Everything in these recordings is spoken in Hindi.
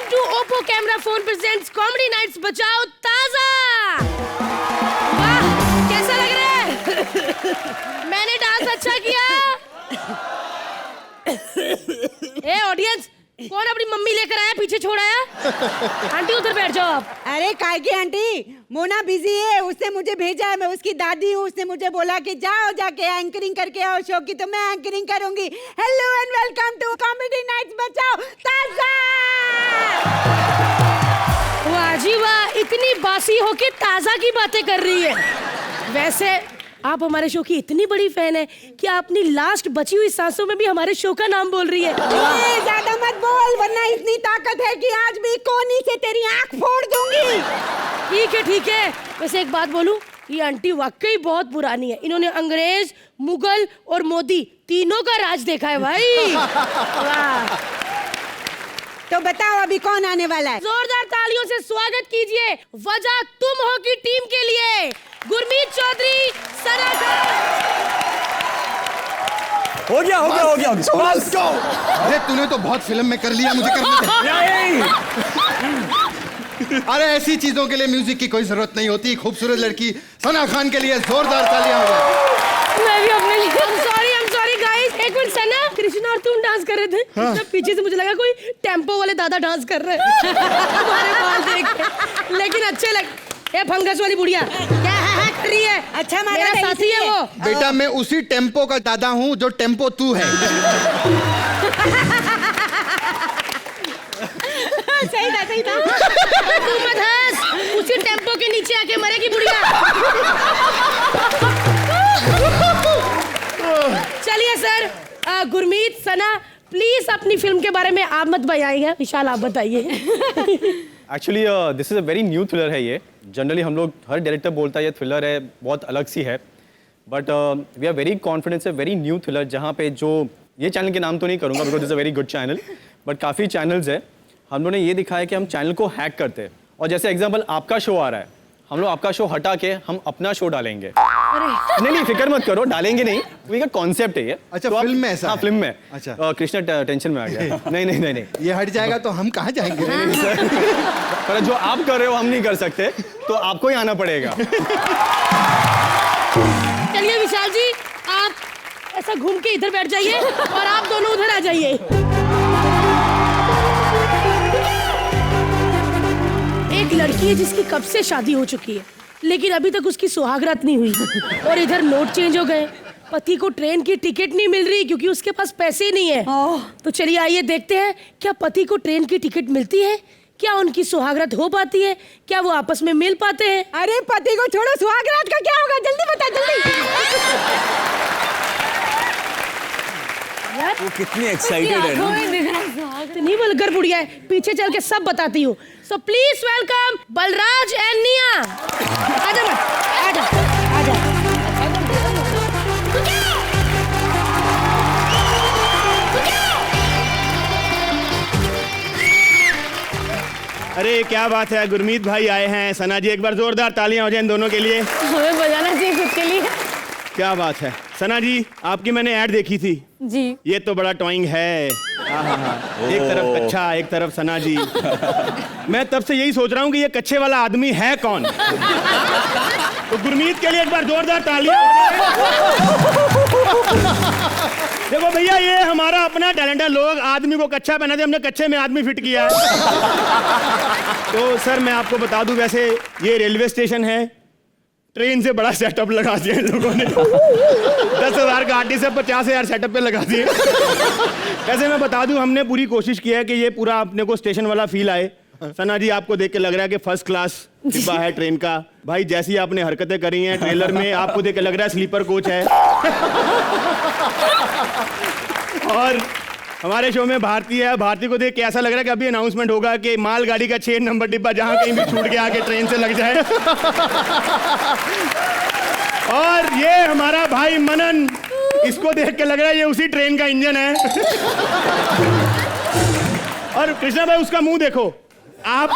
Welcome to Oppo Camera Phone presents Comedy Nights बचाओ ताजा। वाह, कैसा लग रहा है? मैंने डांस अच्छा किया? ए ऑडियंस, कौन अपनी मम्मी लेकर आया पीछे छोड़ आया? आंटी उधर बैठ जाओ आप। अरे काय की आंटी, मोना बिजी है, उसने मुझे भेजा है, मैं उसकी दादी हूँ, उसने मुझे बोला कि जाओ जाके एंकरिंग करके आओ शो की, तो मैं एंकरिंग करूंगी। Hello and welcome to comedy nights Bachao Taaza. वाह जी वाह, इतनी बासी होके ताजा की बातें कर रही है। वैसे आप हमारे शो की इतनी बड़ी फैन है कि आप अपनी लास्ट बची हुई सांसों में भी हमारे शो का नाम बोल रही है। ज्यादा मत बोल, वरना इतनी ताकत है कि आज भी कोनी से तेरी आंख फोड़ दूंगी। ठीक है। वैसे एक बात बोलूं, ये आंटी वाकई बहुत पुरानी है। इन्होंने अंग्रेज, मुगल और मोदी तीनों का राज देखा है भाई। वाह। तो बताओ अभी कौन आने वाला है? जोरदार तालियों से स्वागत कीजिए वजह तुम हो की टीम के लिए गुरमीत चौधरी, सना खान। हो गया। Let's go! अरे तूने तो बहुत फिल्म में कर लिया, मुझे करने दे। अरे ऐसी चीजों के लिए म्यूजिक की कोई जरूरत नहीं होती। खूबसूरत लड़की सना खान के लिए जोरदार तालियां हो जाए। मैं भी अपने लिए I'm sorry guys। एक मिनट, सना, कृष्णा और तुम डांस कर रहे थे। हाँ। पीछे से मुझे लगा कोई टेम्पो वाले दादा डांस कर रहे हैं। तुम्हारे बाल देख के। लेकिन अच्छे लग। ये फंगस वाली बुढ़िया क्या है कर रही है? अच्छा मेरा साथी है वो। बेटा मैं उसी टेम्पो का दादा हूँ जो टेम्पो तू है। सही था। तू मत हंस, उसी टेम्पो के नीचे आके मरेगी बुढ़िया। चलिए सर, गुरमीत, सना, प्लीज अपनी फिल्म के बारे में आप मत बताइए, विशाल आप बताइए। Actually this is a very new thriller है ये। जनरली हम लोग, हर डायरेक्टर बोलता है ये थ्रिलर है, बहुत अलग सी है, but we are very confidence है, वेरी न्यू थ्रिलर, जहाँ पे जो ये चैनल के नाम तो नहीं करूँगा because it's a very good channel, but काफ़ी चैनल्स है। हम लोगों ने ये दिखाया कि हम चैनल को हैक करते हैं, और जैसे एग्जाम्पल आपका शो आ रहा है, हम लोग आपका शो हटा के हम अपना शो डालेंगे। नहीं फिक्र मत करो, डालेंगे नहीं, वही का कॉन्सेप्ट है ये। अच्छा, तो फिल्म में ऐसा? हाँ, फिल्म में। अच्छा, कृष्णा टेंशन में आ गया। नहीं ये हट जाएगा तो हम कहाँ जाएंगे? पर जो आप कर रहे हो हम नहीं कर सकते, तो आपको ही आना पड़ेगा। चलिए विशाल जी, आप ऐसा घूम के इधर बैठ जाइए और आप दोनों उधर आ जाइए। एक लड़की है जिसकी कब से शादी हो चुकी है, लेकिन अभी तक उसकी सुहागरात नहीं हुई, और इधर नोट चेंज हो गए। पति को ट्रेन की टिकट नहीं मिल रही क्योंकि उसके पास पैसे ही नहीं है। तो चलिए आइए देखते हैं, क्या पति को ट्रेन की टिकट मिलती है, क्या उनकी सुहागरात हो पाती है, क्या वो आपस में मिल पाते हैं? अरे पति को छोड़ो, सुहागरात का क्या होगा, जल्दी बता जल्दी। वो कितनी एक्साइटेड है ना। इतनी वल्गर बुढ़िया है, पीछे चल के सब बताती हूँ। सो प्लीज वेलकम बलराज एंड निया। आजा मत, आजा। अरे क्या बात है, गुरमीत भाई आए हैं। सना जी, एक बार जोरदार तालियां हो जाए इन दोनों के लिए। हमें बजाना चाहिए खुद के लिए। क्या बात है सना जी, आपकी मैंने ऐड देखी थी जी। ये तो बड़ा टॉइंग है। एक तरफ कच्चा, एक तरफ सना जी। मैं तब से यही सोच रहा हूँ कि ये कच्चे वाला आदमी है कौन। तो गुरमीत के लिए एक बार जोरदार तालियां। देखो भैया, ये हमारा अपना टैलेंट है। लोग आदमी को कच्चा पहना दे, हमने कच्चे में आदमी फिट किया है। तो सर मैं आपको बता दूं, वैसे ये रेलवे स्टेशन है, ट्रेन से बड़ा सेटअप लगा दिया इन लोगों ने। 10,000 का आर्टिस्ट से 50,000 सेटअप पे लगा दिए। वैसे मैं बता दूं, हमने पूरी कोशिश की है कि ये पूरा अपने को स्टेशन वाला फील आए। सना जी, आपको देख के लग रहा है कि फर्स्ट क्लास डिब्बा है ट्रेन का। भाई जैसी आपने हरकतें करी हैं ट्रेलर में, आपको देख के लग रहा है स्लीपर कोच है। और हमारे शो में भारती है, भारती को देख के ऐसा लग रहा है कि अभी अनाउंसमेंट होगा कि मालगाड़ी का 6 नंबर डिब्बा जहां कहीं भी छूट के आके ट्रेन से लग जाए। और ये हमारा भाई मनन, इसको देख के लग रहा है ये उसी ट्रेन का इंजन है। और कृष्णा भाई, उसका मुंह देखो आप।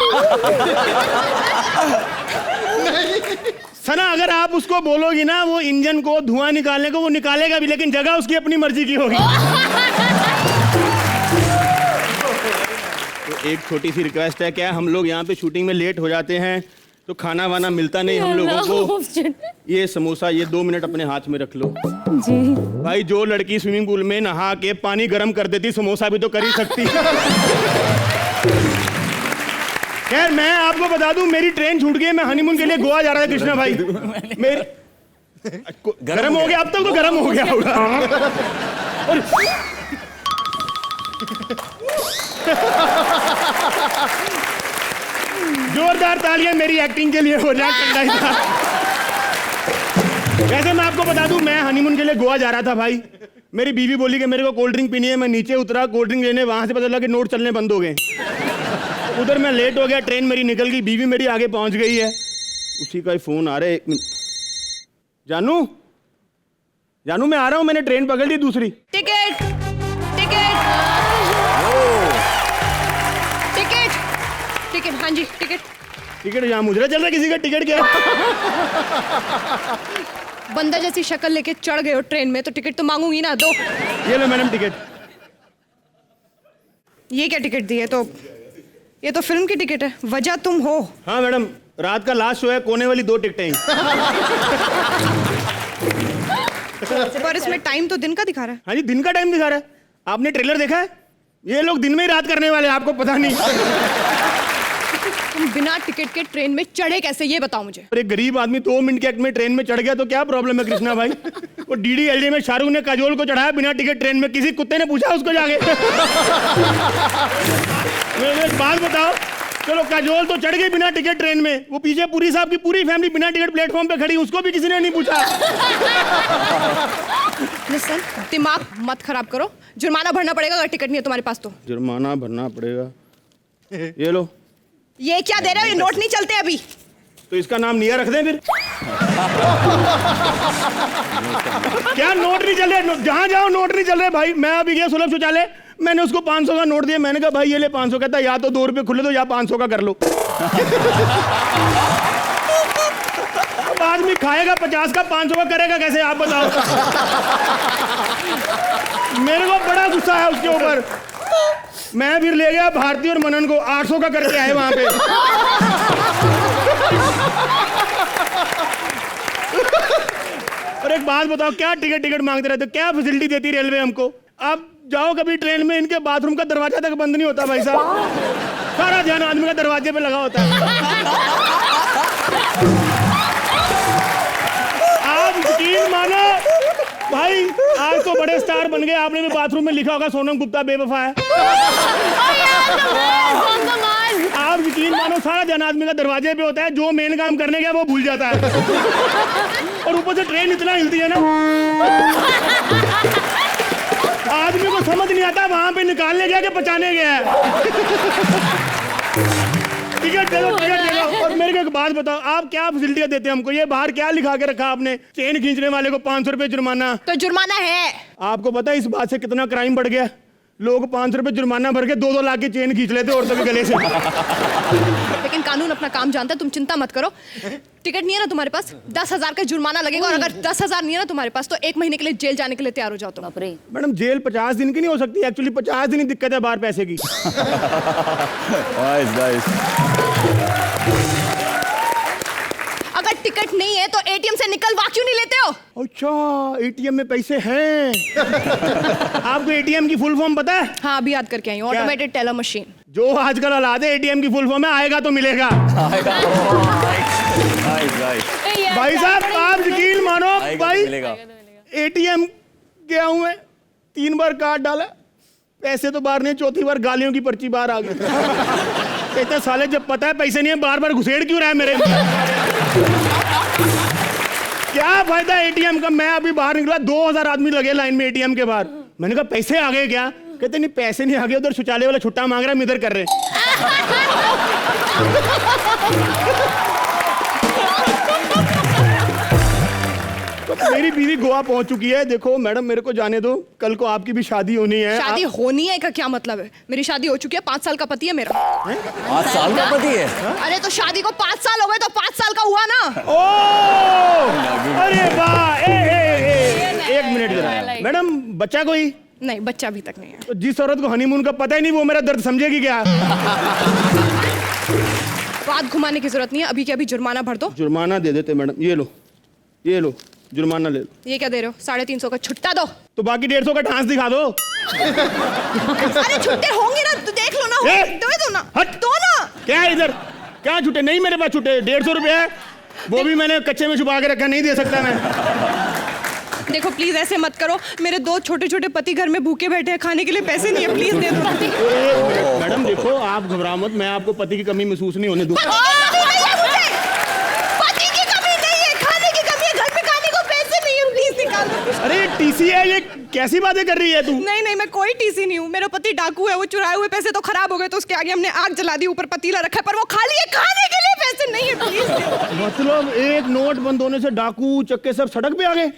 सना, अगर आप उसको बोलोगी ना वो इंजन को धुआं निकालने को, वो निकालेगा भी, लेकिन जगह उसकी अपनी मर्जी की होगी। तो एक छोटी सी रिक्वेस्ट है, क्या हम लोग यहाँ पे शूटिंग में लेट हो जाते हैं तो खाना वाना मिलता नहीं हम लोगों को। ये समोसा ये 2 मिनट अपने हाथ में रख लो जी। भाई। जो लड़की स्विमिंग पूल में नहा के पानी गर्म कर देती, समोसा भी तो कर ही सकती। खैर मैं आपको बता दूं, मेरी ट्रेन छूट गई, मैं हनीमून के लिए गोवा जा रहा था कृष्णा भाई। मेरी गरम हो गया, अब तक तो गरम हो गया होगा। और जोरदार तालियां मेरी एक्टिंग के लिए हो जाए ठंडा ही था। वैसे मैं आपको बता दूं, मैं हनीमून के लिए गोवा जा रहा था भाई। मेरी बीवी बोली कि मेरे को कोल्ड ड्रिंक पीनी है। मैं नीचे उतरा कोल्ड ड्रिंक लेने, वहां से पता लगा कि नोट चलने बंद हो गए। उधर मैं लेट हो गया, ट्रेन मेरी निकल गई, बीवी मेरी आगे पहुंच गई है। उसी का ही फोन आ रहा है। 1 मिनट। जानू जानू मैं आ रहा हूं, मैंने ट्रेन पकड़ ली दूसरी। टिकट टिकट टिकट टिकट, हाँ जी टिकट। टिकट यहाँ मुजरा चल रहा है किसी का, टिकट क्या? बंदा जैसी शक्ल लेके चढ़ गए हो ट्रेन में तो टिकट तो मांगूंगी ना, दो। ये लो मैडम टिकट। ये क्या टिकट दी है? तो ये तो फिल्म की टिकट है, वजह तुम हो। हाँ मैडम, रात का लास्ट शो है, कोने वाली 2 टिकटें हैं। पर इसमें टाइम तो दिन का दिखा रहा है। हाँ जी दिन का टाइम दिखा रहा है। आपने ट्रेलर देखा है? ये लोग दिन में ही रात करने वाले हैं, आपको पता नहीं। तुम बिना टिकट के ट्रेन में चढ़े कैसे, ये बताओ मुझे। और एक गरीब आदमी 2 मिनट के एक्ट में ट्रेन में चढ़ गया तो क्या प्रॉब्लम है कृष्णा भाई? वो DDLJ में शाहरुख ने काजोल को चढ़ाया बिना टिकट ट्रेन में, किसी कुत्ते ने पूछा उसको जाके? एक बात बताओ, चलो काजोल तो चढ़ गई बिना टिकट ट्रेन में, वो पीछे पूरी साहब की पूरी फैमिली बिना टिकट प्लेटफॉर्म पे खड़ी, उसको भी किसी ने नहीं पूछा। लिसन, दिमाग मत खराब करो, जुर्माना भरना पड़ेगा अगर टिकट नहीं है तुम्हारे पास तो। जुर्माना भरना पड़ेगा। ये लो। ये क्या दे रहे हो? ये नोट नहीं चलते अभी। तो इसका नाम निया रख दें फिर। क्या नोट नहीं चल रहे? जहां जाओ नोट नहीं चल रहे भाई। मैं अभी गया सुलभ शौचालय, मैंने उसको 500 का नोट दिया। मैंने कहा भाई ये ले 500। कहता या तो 2 रुपए खुले दो या 500 का कर लो। अब आदमी खाएगा 50 का, 500 का करेगा कैसे आप बताओ? मेरे को बड़ा गुस्सा है उसके ऊपर। मैं फिर ले गया भारती और मनन को, 800 का करके आए वहां पे। और एक बात बताओ, क्या टिकट मांगते रहते, क्या फैसिलिटी देती रेलवे हमको? आप जाओ कभी ट्रेन में, इनके बाथरूम का दरवाजा तक बंद नहीं होता भाई साहब। सारा ध्यान आदमी का दरवाजे पे लगा होता है। आप यकीन मानो भाई, आज तो बड़े स्टार बन गए। आपने भी बाथरूम में लिखा होगा सोनम गुप्ता बेवफा है। आप यकीन मानो सारा ध्यान आदमी का दरवाजे पे होता है, जो मेन काम करने गया वो भूल जाता है। और ऊपर से ट्रेन इतना हिलती है ना, आदमी को समझ नहीं आता वहां पे निकालने गया कि बचाने गया है। टिकट दे दो, टिकट दे दो। और मेरे को एक बात बताओ, आप क्या फैसिलिटियां देते हैं हमको? ये बाहर क्या लिखा के रखा आपने? चेन खींचने वाले को 500 रुपए जुर्माना। तो जुर्माना है। आपको पता है इस बात से कितना क्राइम बढ़ गया? लोग 500 रुपए जुर्माना भर के 2-2 लाख की चेन खींच लेते और तभी गले से। लेकिन कानून अपना काम जानता है, तुम चिंता मत करो। टिकट नहीं है ना तुम्हारे पास, 10,000 का जुर्माना लगेगा। और अगर 10,000 नहीं है ना तुम्हारे पास तो 1 महीने के लिए जेल जाने के लिए तैयार हो जाओ तुम। मैडम जेल 50 दिन की नहीं हो सकती, एक्चुअली 50 दिन ही दिक्कत है बाहर पैसे की। अगर टिकट नहीं है तो ATM से निकलवा क्यों नहीं लेते हो? अच्छा, ATM में पैसे हैं। आपको ATM की फुल फॉर्म पता है? हाँ अभी याद करके आई हूँ, ऑटोमेटेड टेलर मशीन। जो आजकल औलाद है ATM की फुल फॉर्म है, आएगा तो मिलेगा। भाई साहब आप यकीन मानो भाई, ATM गया हूं मैं, 3 बार कार्ड डाला, पैसे तो बाहर नहीं, चौथी बार गालियों की पर्ची बाहर आ गई। कहते साले जब पता है पैसे नहीं है बार बार घुसेड़ क्यों रहा है मेरे? क्या फायदा ATM का? मैं अभी बाहर निकला, 2000 आदमी लगे लाइन में ATM के बाहर। मैंने कहा पैसे आ गए क्या? कहते नहीं पैसे नहीं आ गए, उधर शौचालय वाला छुट्टा मांग रहा है, हम इधर कर रहे हैं। तो मेरी बीवी गोवा पहुंच चुकी है। देखो मैडम मेरे को जाने दो, कल को आपकी भी शादी होनी है। शादी होनी है का क्या मतलब है? मेरी शादी हो चुकी है, 5 साल का पति है मेरा। 5 साल का पति है? अरे तो शादी को 5 साल हो गए तो 5 साल का हुआ ना। ओ अरे वाह, 1 मिनट जरा। मैडम बच्चा कोई? नहीं, बच्चा अभी तक नहीं है। तो जिस औरत को हनीमून का पता ही नहीं वो मेरा दर्द समझेगी क्या? बात घुमाने की जरूरत नहीं है, अभी के अभी जुर्माना भर दो। जुर्माना दे देते मैडम, ये लो जुर्माना ले लो। ये क्या दे रहे हो? 350 का छुट्टा दो। तो बाकी 150 का डांस दिखा दो। अरे छुट्टे होंगे ना, तो देख लो ना। ए! दो ना, हट। दो ना। क्या है इधर? क्या छुट्टे? नहीं मेरे पास छुट्टे, 150 रुपए है, वो भी मैंने कच्चे में छुपा के रखा, नहीं दे सकता मैं। देखो प्लीज ऐसे मत करो, मेरे 2 छोटे छोटे पति घर में भूखे बैठे हैं, खाने के लिए पैसे नहीं है, प्लीज दे दो। मैडम देखो, आप घबराओ मत, मैं आपको पति की कमी महसूस नहीं होने दूंगा। पति की कमी नहीं है, खाने की कमी है, घर पे खाने को पैसे नहीं है, प्लीज निकाल दो। अरे टीसी है, ये कैसी बातें कर रही है तू? नहीं, मैं कोई टीसी नहीं हूँ, मेरा पति डाकू है, वो चुराए हुए पैसे तो खराब हो गए तो उसके आगे हमने आग जला दी, ऊपर पतीला रखा है, पर वो खाली है, खाने के लिए पैसे नहीं है, प्लीज। मतलब एक नोट बंद होने से डाकू चक्के सब सड़क पे आ गए?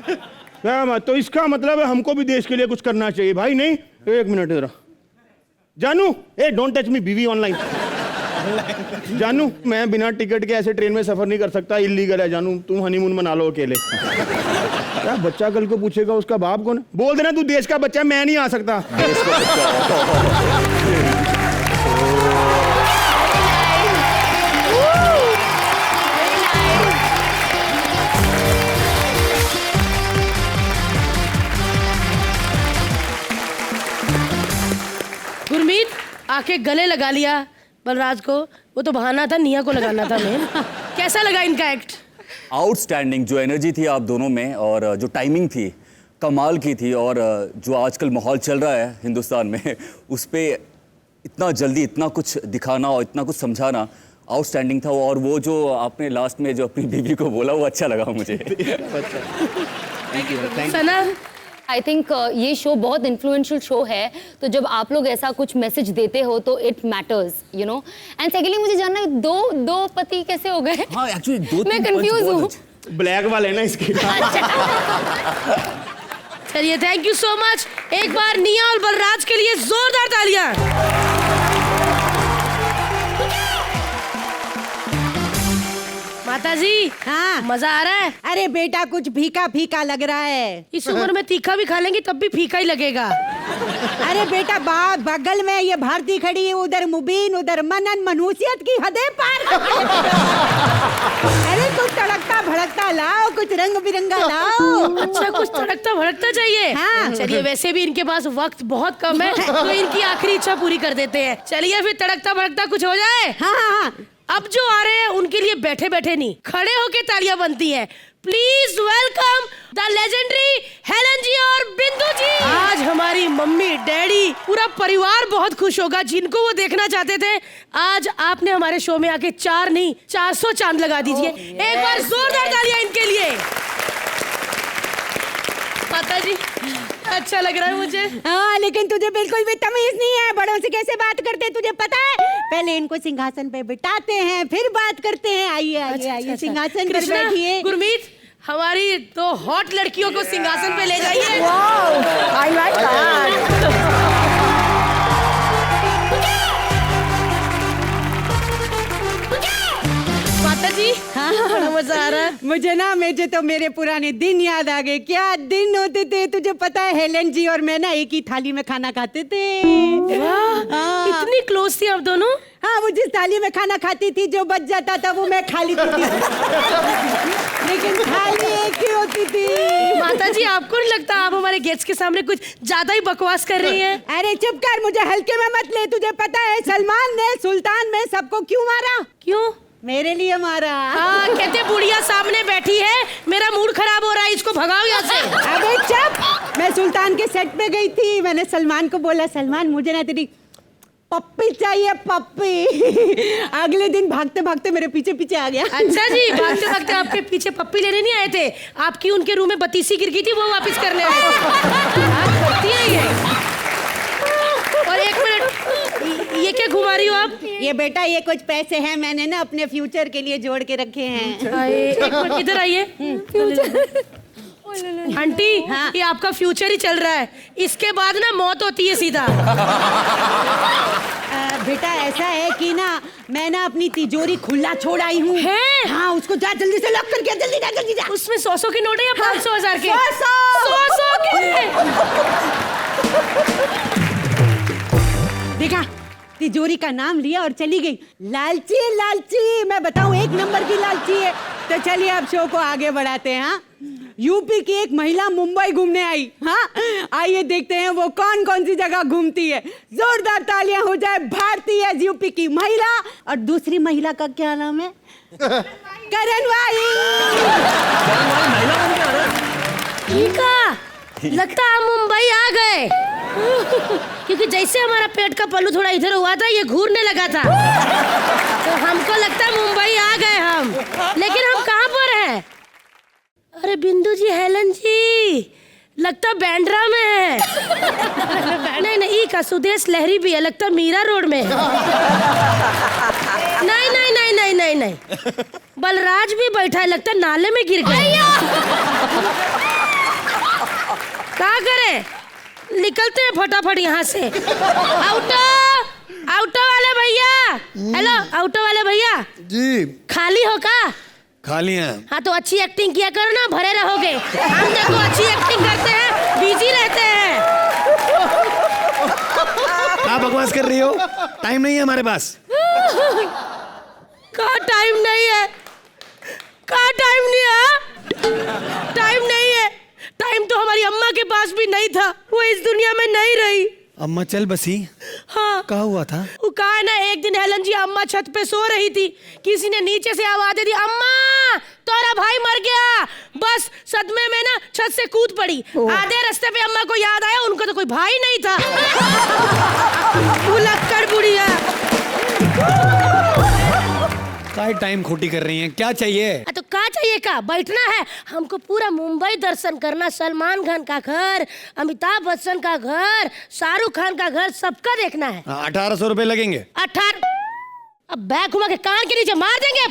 क्या मत, तो इसका मतलब है हमको भी देश के लिए कुछ करना चाहिए भाई। नहीं, एक मिनट जरा। जानू, डोंट टच मी बीवी ऑनलाइन। जानू, मैं बिना टिकट के ऐसे ट्रेन में सफर नहीं कर सकता, इलीगल है। जानू, तुम हनीमून मना लो अकेले। क्या बच्चा कल को पूछेगा उसका बाप कौन है? बोल देना तू देश का बच्चा, मैं नहीं आ सकता। गुरमीत आके गले लगा लिया बलराज को, वो तो बहाना था, निया को लगाना था मेन। कैसा लगा इनका एक्ट? आउटस्टैंडिंग, जो एनर्जी थी आप दोनों में और जो टाइमिंग थी कमाल की थी, और जो आजकल माहौल चल रहा है हिंदुस्तान में उस पे इतना जल्दी इतना कुछ दिखाना और इतना कुछ समझाना आउटस्टैंडिंग था। और वो जो आपने लास्ट में जो अपनी बीवी को बोला वो अच्छा लगा मुझे। सना, आई थिंक ये शो बहुत इन्फ्लुएंशियल शो है, तो जब आप लोग ऐसा कुछ मैसेज देते हो तो it matters, you know. And secondly मुझे जानना है, दो पति कैसे हो गए? हाँ एक्चुअली 2-3 मैं कंफ्यूज हूँ। ब्लैक वाले ना इसके। चलिए थैंक यू सो मच। एक बार निया और बलराज के लिए जोरदार तालियां। माता जी, हाँ मजा आ रहा है? अरे बेटा कुछ फीका फीका लग रहा है। इस उम्र में तीखा भी खा लेंगे तब भी फीका ही लगेगा। अरे बेटा बगल में ये भारती खड़ी है, उधर मुबीन, उधर मनन, मनुष्यत की हदें पार कर गई। अरे कुछ तड़कता भड़कता लाओ, कुछ रंग बिरंगा लाओ। अच्छा, कुछ तड़कता भड़कता चाहिए। हाँ। चलिए, वैसे भी इनके पास वक्त बहुत कम है, तो इनकी आखिरी इच्छा पूरी कर देते हैं। चलिए फिर तड़कता भड़कता कुछ हो जाए। हाँ। अब जो आ रहे हैं उनके लिए बैठे बैठे नहीं, खड़े होके तालियां बनती हैं। Please welcome the legendary Helen ji और बिंदु जी। आज हमारी मम्मी, डैडी, पूरा परिवार बहुत खुश होगा, जिनको वो देखना चाहते थे। आज आपने हमारे शो में आके 4 नहीं 400 चांद लगा दीजिए। एक बार जोरदार तालियां इनके लिए। माता जी, अच्छा लग रहा है मुझे। हाँ, लेकिन तुझे बिल्कुल भी तमीज नहीं है, बड़ों से कैसे बात करते हैं तुझे पता है? पहले इनको सिंहासन पे बिठाते हैं, फिर बात करते हैं। आइए आइए आइए, सिंहासन पर बैठिए। गुरमीत, हमारी 2 हॉट लड़कियों को सिंहासन पे ले जाइए। I like that. माता जी, बड़ा मजा आ रहा है। मुझे तो मेरे पुराने दिन याद आ गए। क्या दिन होते थे, तुझे पता है? हेलन जी और मैं ना एक ही थाली में खाना खाते थे। वाह, इतनी क्लोज थी आप दोनों? हाँ, वो जिस थाली में खाना खाती थी, जो बच जाता था वो मैं खा लेती थी। लेकिन थाली एक ही होती थी। माता जी, आपको नहीं लगता आप हमारे गेस्ट के सामने कुछ ज्यादा ही बकवास कर रही हैं? अरे चुप कर, मुझे हल्के में मत ले। तुझे पता है सलमान ने सुल्तान में सबको क्यों मारा? क्यों? मेरे लिए मारा। हाँ, कहते बुढ़िया सामने बैठी है, मेरा मूड खराब हो रहा है, इसको भगाओ यहाँ से। अबे चुप, मैं सुल्तान के सेट पे गई थी। मैंने सलमान को बोला, सलमान मुझे ना तेरी पप्पी चाहिए, पप्पी। अगले दिन भागते भागते मेरे पीछे पीछे आ गया। अच्छा जी, भागते भागते आपके पीछे पप्पी लेने नहीं आए थे, आपकी उनके रूम में बतीसी गिर गई थी, वो वापस करने आए थे। आप करती हैं ये। और एक मिनट, ये क्या घुमा रही हो आप? ये बेटा, ये कुछ पैसे हैं, मैंने ना अपने फ्यूचर के लिए जोड़ के रखे हैं। एक मिनट, इधर आइए। आंटी, हाँ? ये आपका फ्यूचर ही चल रहा है, इसके बाद ना मौत होती है सीधा। बेटा ऐसा है कि ना मैं ना अपनी तिजोरी खुला छोड़ आई हूँ। है? हाँ, उसको जा जल्दी से लॉक करके, जल्दी जा जल्दी जा। उसमें 100 के नोट है या 500 1000 के? 100 100 के। तिजोरी का नाम लिया और चली गई। लालची है लालची, मैं बताऊं एक नंबर की लालची है। तो चलिए अब शो को आगे बढ़ाते हैं। हाँ, यूपी की एक महिला मुंबई घूमने आई। हाँ, आइए देखते हैं वो कौन कौन सी जगह घूमती है। जोरदार तालियां हो जाए भारती है यूपी की महिला। और दूसरी महिला का क्या नाम है? करण भाई। ठीक है, लगता है हम मुंबई आ गए। क्योंकि जैसे हमारा पेट का पल्लू थोड़ा इधर हुआ था, ये घूरने लगा था, तो हमको लगता है मुंबई आ गए हम। लेकिन हम कहाँ पर हैं? अरे बिंदु जी, हेलन जी, लगता बैंड्रा में है। नहीं नहीं, ई का सुदेश लहरी भी है, लगता मीरा रोड में है। नहीं नहीं नहीं नहीं नहीं नहीं, बलराज भी बैठा है, लगता नाले में गिर गया। क्या करें, निकलते हैं फटाफट यहाँ से। ऑटो, ऑटो वाले भैया, हेलो ऑटो वाले भैया जी खाली हो का? खाली हैं। हाँ तो अच्छी एक्टिंग किया करो ना, भरे रहोगे। हम देखो अच्छी एक्टिंग करते हैं, बिजी रहते हैं। क्या बकवास कर रही हो? टाइम नहीं है हमारे पास। कहाँ टाइम नहीं है? कहाँ टाइम नहीं है? टाइम नहीं है। टाइम तो हमारी अम्मा के पास भी नहीं था, वो इस दुनिया में नहीं रही। अम्मा चल बसी। हाँ, क्या हुआ था? वो कहा ना, एक दिन हेलन जी अम्मा छत पे सो रही थी, किसी ने नीचे से आवाज दे दी, अम्मा तोरा भाई मर गया। बस सदमे में ना छत से कूद पड़ी। आधे रास्ते पे अम्मा को याद आया, उनको तो कोई भाई नहीं था। भुलक्कड़ बुढ़िया। काय टाइम खोटी कर रही हैं, क्या चाहिए? तो क्या चाहिए, का बैठना है हमको, पूरा मुंबई दर्शन करना। सलमान खान का घर, अमिताभ बच्चन का घर, शाहरुख खान का घर, सबका देखना है। 1800 रुपए लगेंगे। 18, अब बैग घुमा के कान के नीचे मार देंगे।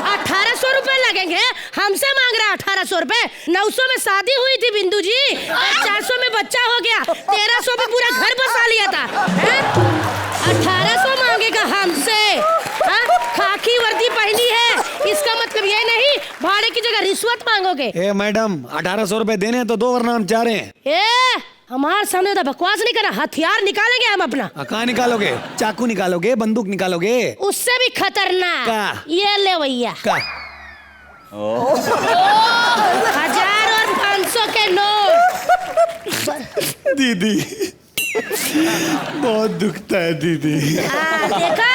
1800 रुपए लगेंगे, हमसे मांग रहा है 1800 रुपए। 900 में शादी हुई थी बिंदु जी, 400 में बच्चा हो गया, 1300 में पूरा घर बसा लिया था। 1800 मांगेगा हमसे? खाकी वर्दी पहनी है, इसका मतलब ये नहीं भाड़े की जगह रिश्वत मांगोगे। ए मैडम, 1800 रुपए देने हैं तो दो, वरना हम जा रहे हैं। ए, हमारे सामने तो बकवास नहीं करना, हथियार निकालेंगे हम अपना। कहाँ निकालोगे? चाकू निकालोगे? बंदूक निकालोगे? उससे भी खतरनाक। का? ये ले भैया, का? 1000 और 500 के नोट। दीदी बहुत दुखता है दीदी। देखा,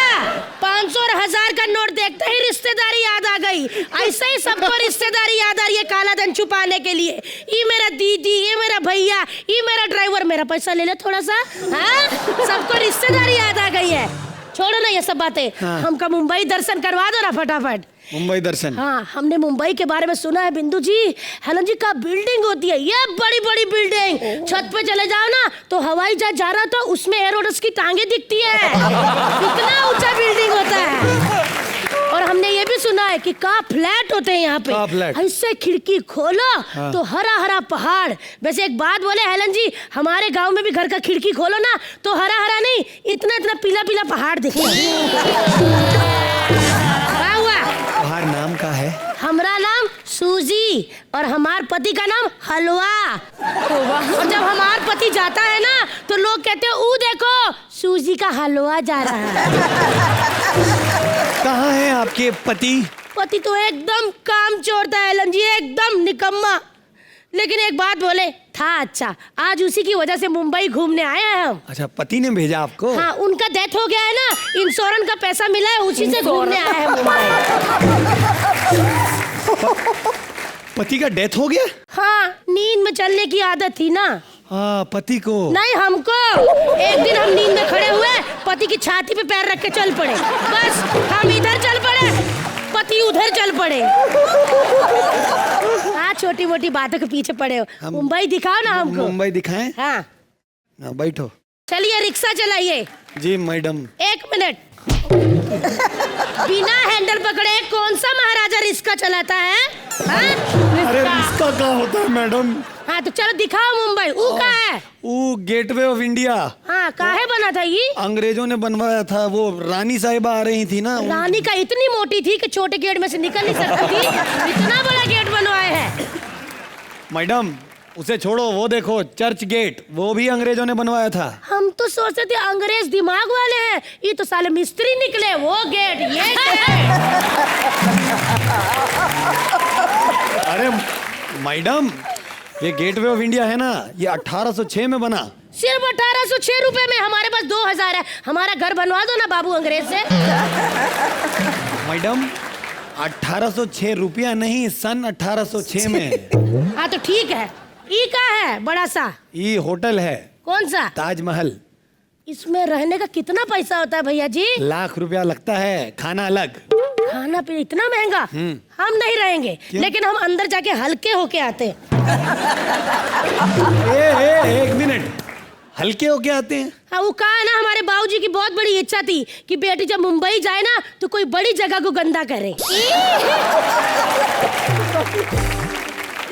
500 और 1000 का नोट देखते ही रिश्तेदारी याद आ गई। ऐसे ही सबको रिश्तेदारी याद आ रही है काला धन छुपाने के लिए। ये मेरा दीदी, ये मेरा भैया, ये मेरा ड्राइवर, मेरा पैसा ले ले थोड़ा सा। हाँ, सबको रिश्तेदारी याद आ गई है। छोड़ो ना ये सब बातें। हाँ। हमका मुंबई दर्शन करवा दो ना फटाफट। मुंबई दर्शन? हाँ, हमने मुंबई के बारे में सुना है बिंदु जी। हेलन जी का बिल्डिंग होती है, ये बड़ी बड़ी बिल्डिंग, छत पे चले जाओ ना तो हवाई जहाज जा रहा तो उसमें एरोडस की टांगे दिखती है। इतना ऊंचा बिल्डिंग होता है। और हमने ये भी सुना है कि का फ्लैट होते हैं यहाँ पे। ऐसे खिड़की खोलो तो हरा हरा पहाड़। वैसे एक बात बोले हेलन जी, हमारे गांव में भी घर का खिड़की खोलो ना तो हरा हरा नहीं, इतना इतना पीला पीला पहाड़ दिखेगा। तुम्हारा नाम का है? हमारा नाम सूजी और हमार पति का नाम हलवा। और जब हमार पति जाता है ना तो लोग कहते हैं, ऊ देखो सूजी का हलवा जा रहा है। कहाँ है आपके पति? पति तो एकदम कामचोर था हेलन जी, एकदम निकम्मा। लेकिन एक बात बोले, था अच्छा, आज उसी की वजह से मुंबई घूमने आए हैं हम। अच्छा, पति ने भेजा आपको? हाँ, उनका डेथ हो गया है ना, इंश्योरेंस का पैसा मिला है, उसी से घूमने आए हैं मुंबई। पति का डेथ हो गया? हाँ, नींद में चलने की आदत थी ना। हाँ, पति को? नहीं, हमको। एक दिन हम नींद में खड़े हुए, पति की छाती पे पैर रख के चल पड़े। बस हम इधर चल पड़े, पति उधर चल पड़े। हाँ, छोटी मोटी बातों के पीछे पड़े हो। मुंबई दिखाओ ना हमको। मुंबई दिखाएं? हाँ, बैठो। चलिए रिक्शा चलाइए। जी मैडम। 1 मिनट। बिना हैंडल पकड़े कौन सा महाराजा रिक्शा चलाता है? हाँ? अरे रिक्शा क्या होता है मैडम? हाँ तो चलो दिखाओ मुंबई। ऊ का है? ऊ गेटवे ऑफ इंडिया। हाँ, काहे बना था ये? अंग्रेजों ने बनवाया था, वो रानी साहिबा आ रही थी ना। रानी का इतनी मोटी थी कि छोटे गेट में से निकल नहीं सकती थी, इतना बड़ा गेट बनवाया है। मैडम, उसे छोड़ो, वो देखो चर्च गेट, वो भी अंग्रेजों ने बनवाया था। हम तो सोचते थे अंग्रेज दिमाग वाले हैं, ये तो साले मिस्त्री निकले। वो गेट, ये गेट। अरे मैडम, ये गेटवे ऑफ इंडिया है ना, ये 1806 में बना। सिर्फ 1806 रुपए में? हमारे पास 2000 है। हमारा घर बनवा दो ना बाबू अंग्रेज से। मैडम 1806 रुपया नहीं, सन 1806 में। हाँ तो ठीक है। ई का है बड़ा सा? ये होटल है। कौन सा? ताजमहल। इसमें रहने का कितना पैसा होता है भैया जी? लाख रुपया लगता है, खाना अलग। खाना पीना इतना महंगा? हम नहीं रहेंगे, लेकिन हम अंदर जाके हल्के होके आते। एक मिनट, हल्के होके आते हैं? हाँ, वो कहा ना, हमारे बाबूजी की बहुत बड़ी इच्छा थी कि बेटी जब मुंबई जाए ना तो कोई बड़ी जगह को गंदा करे।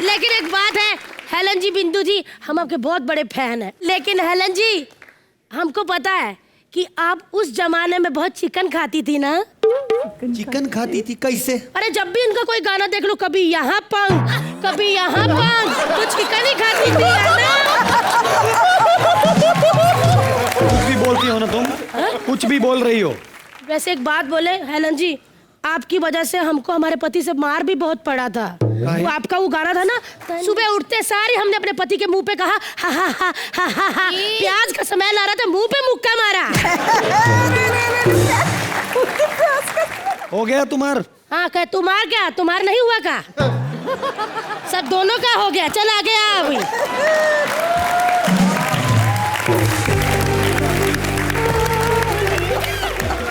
लेकिन एक बात है हेलन जी, बिंदु जी, हम आपके बहुत बड़े फैन हैं। लेकिन हेलन जी, हमको पता है कि आप उस जमाने में बहुत चिकन खाती थी ना? चिकन खाती थी? कैसे? अरे जब भी इनका कोई गाना देख लो, कभी यहाँ पंख, कभी यहाँ पंख, तो चिकन ही खाती थी, है ना? कुछ भी बोलती हो ना तुम, कुछ भी बोल रही हो। वैसे एक बात बोले हेलन जी, आपकी वजह से हमको हमारे पति से मार भी बहुत पड़ा था। वो आपका वो गाना था ना, सुबह उठते सारे हमने अपने पति के मुंह पे कहा हा हा हा हा हा हा। प्याज का स्मेल आ रहा था, मुंह पे मुक्का मारा। हो गया तुम्हार? हाँ, कह तुम्हार क्या? तुम्हार नहीं हुआ का? सब दोनों का हो गया। चल आगे आ अभी।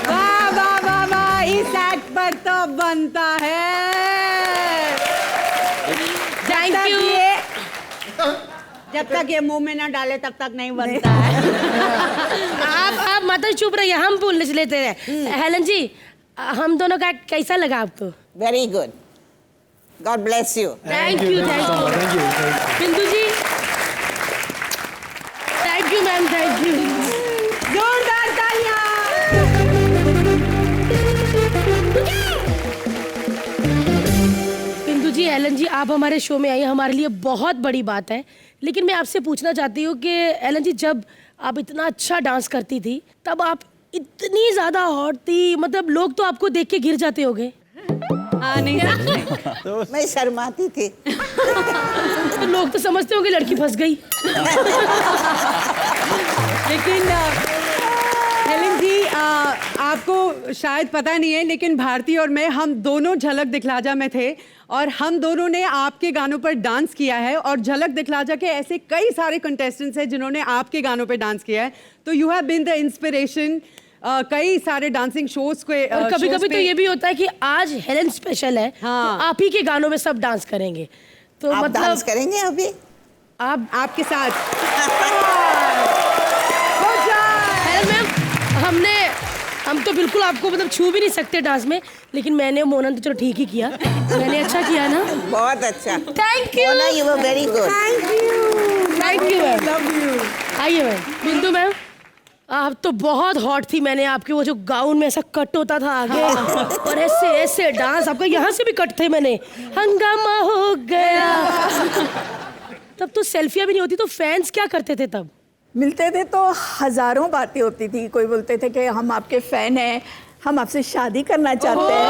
वाह वाह वाह वाह, इस एक्ट पर तो बनता है। Thank you. जब तक ये मुंह में ना डाले तब तक नहीं बनता है। आप मतलब चुप रहिए, हम बोल लेते हैं। हेलन जी, हम दोनों का कैसा लगा आपको? Very good. God bless you. Thank you, thank you. Bindu ji, thank you ma'am, thank you. जोरदार तालियां। बिंदु जी, एलन जी, आप हमारे शो में आई, हमारे लिए बहुत बड़ी बात है। लेकिन मैं आपसे पूछना चाहती हूँ कि एलन जी, जब आप इतना अच्छा डांस करती थी तब आप इतनी ज्यादा हॉट थी, मतलब लोग तो आपको देख के गिर जाते होंगे। हाँ, नहीं सच में। मैं शर्माती थी। तो लोग तो समझते होंगे लड़की फंस गई। लेकिन हेलन जी, आपको शायद पता नहीं है, लेकिन भारती और मैं, हम दोनों झलक दिखलाजा में थे और हम दोनों ने आपके गानों पर डांस किया है। और झलक दिखलाजा के ऐसे कई सारे कंटेस्टेंट्स हैं जिन्होंने आपके गानों पर डांस किया है। तो you have been the inspiration कई सारे डांसिंग शोज के। और कभी कभी तो ये भी होता है कि आज हेलन स्पेशल है, हाँ। तो आप ही के गानों में सब डांस करेंगे। तो आप मतलब डांस करेंगे अभी? आप आपके साथ। हेलन मैम, हम तो बिल्कुल आपको मतलब छू भी नहीं सकते डांस में, लेकिन मैंने मोनन तो चलो ठीक ही किया। मैंने अच्छा किया ना? बहुत अच्छा। Thank you. Mona, you were very good. Thank you ma'am. Love you. आइए मैम। बिंदु मैम, आप तो बहुत हॉट थी। मैंने आपके वो जो गाउन में ऐसा कट होता था आगे, और ऐसे ऐसे डांस, आपका यहाँ से भी कट थे। मैंने हंगामा हो गया। तब तो सेल्फियाँ भी नहीं होती, तो फैंस क्या करते थे तब? मिलते थे तो हजारों बातें होती थी। कोई बोलते थे कि हम आपके फैन हैं, हम आपसे शादी करना चाहते हैं।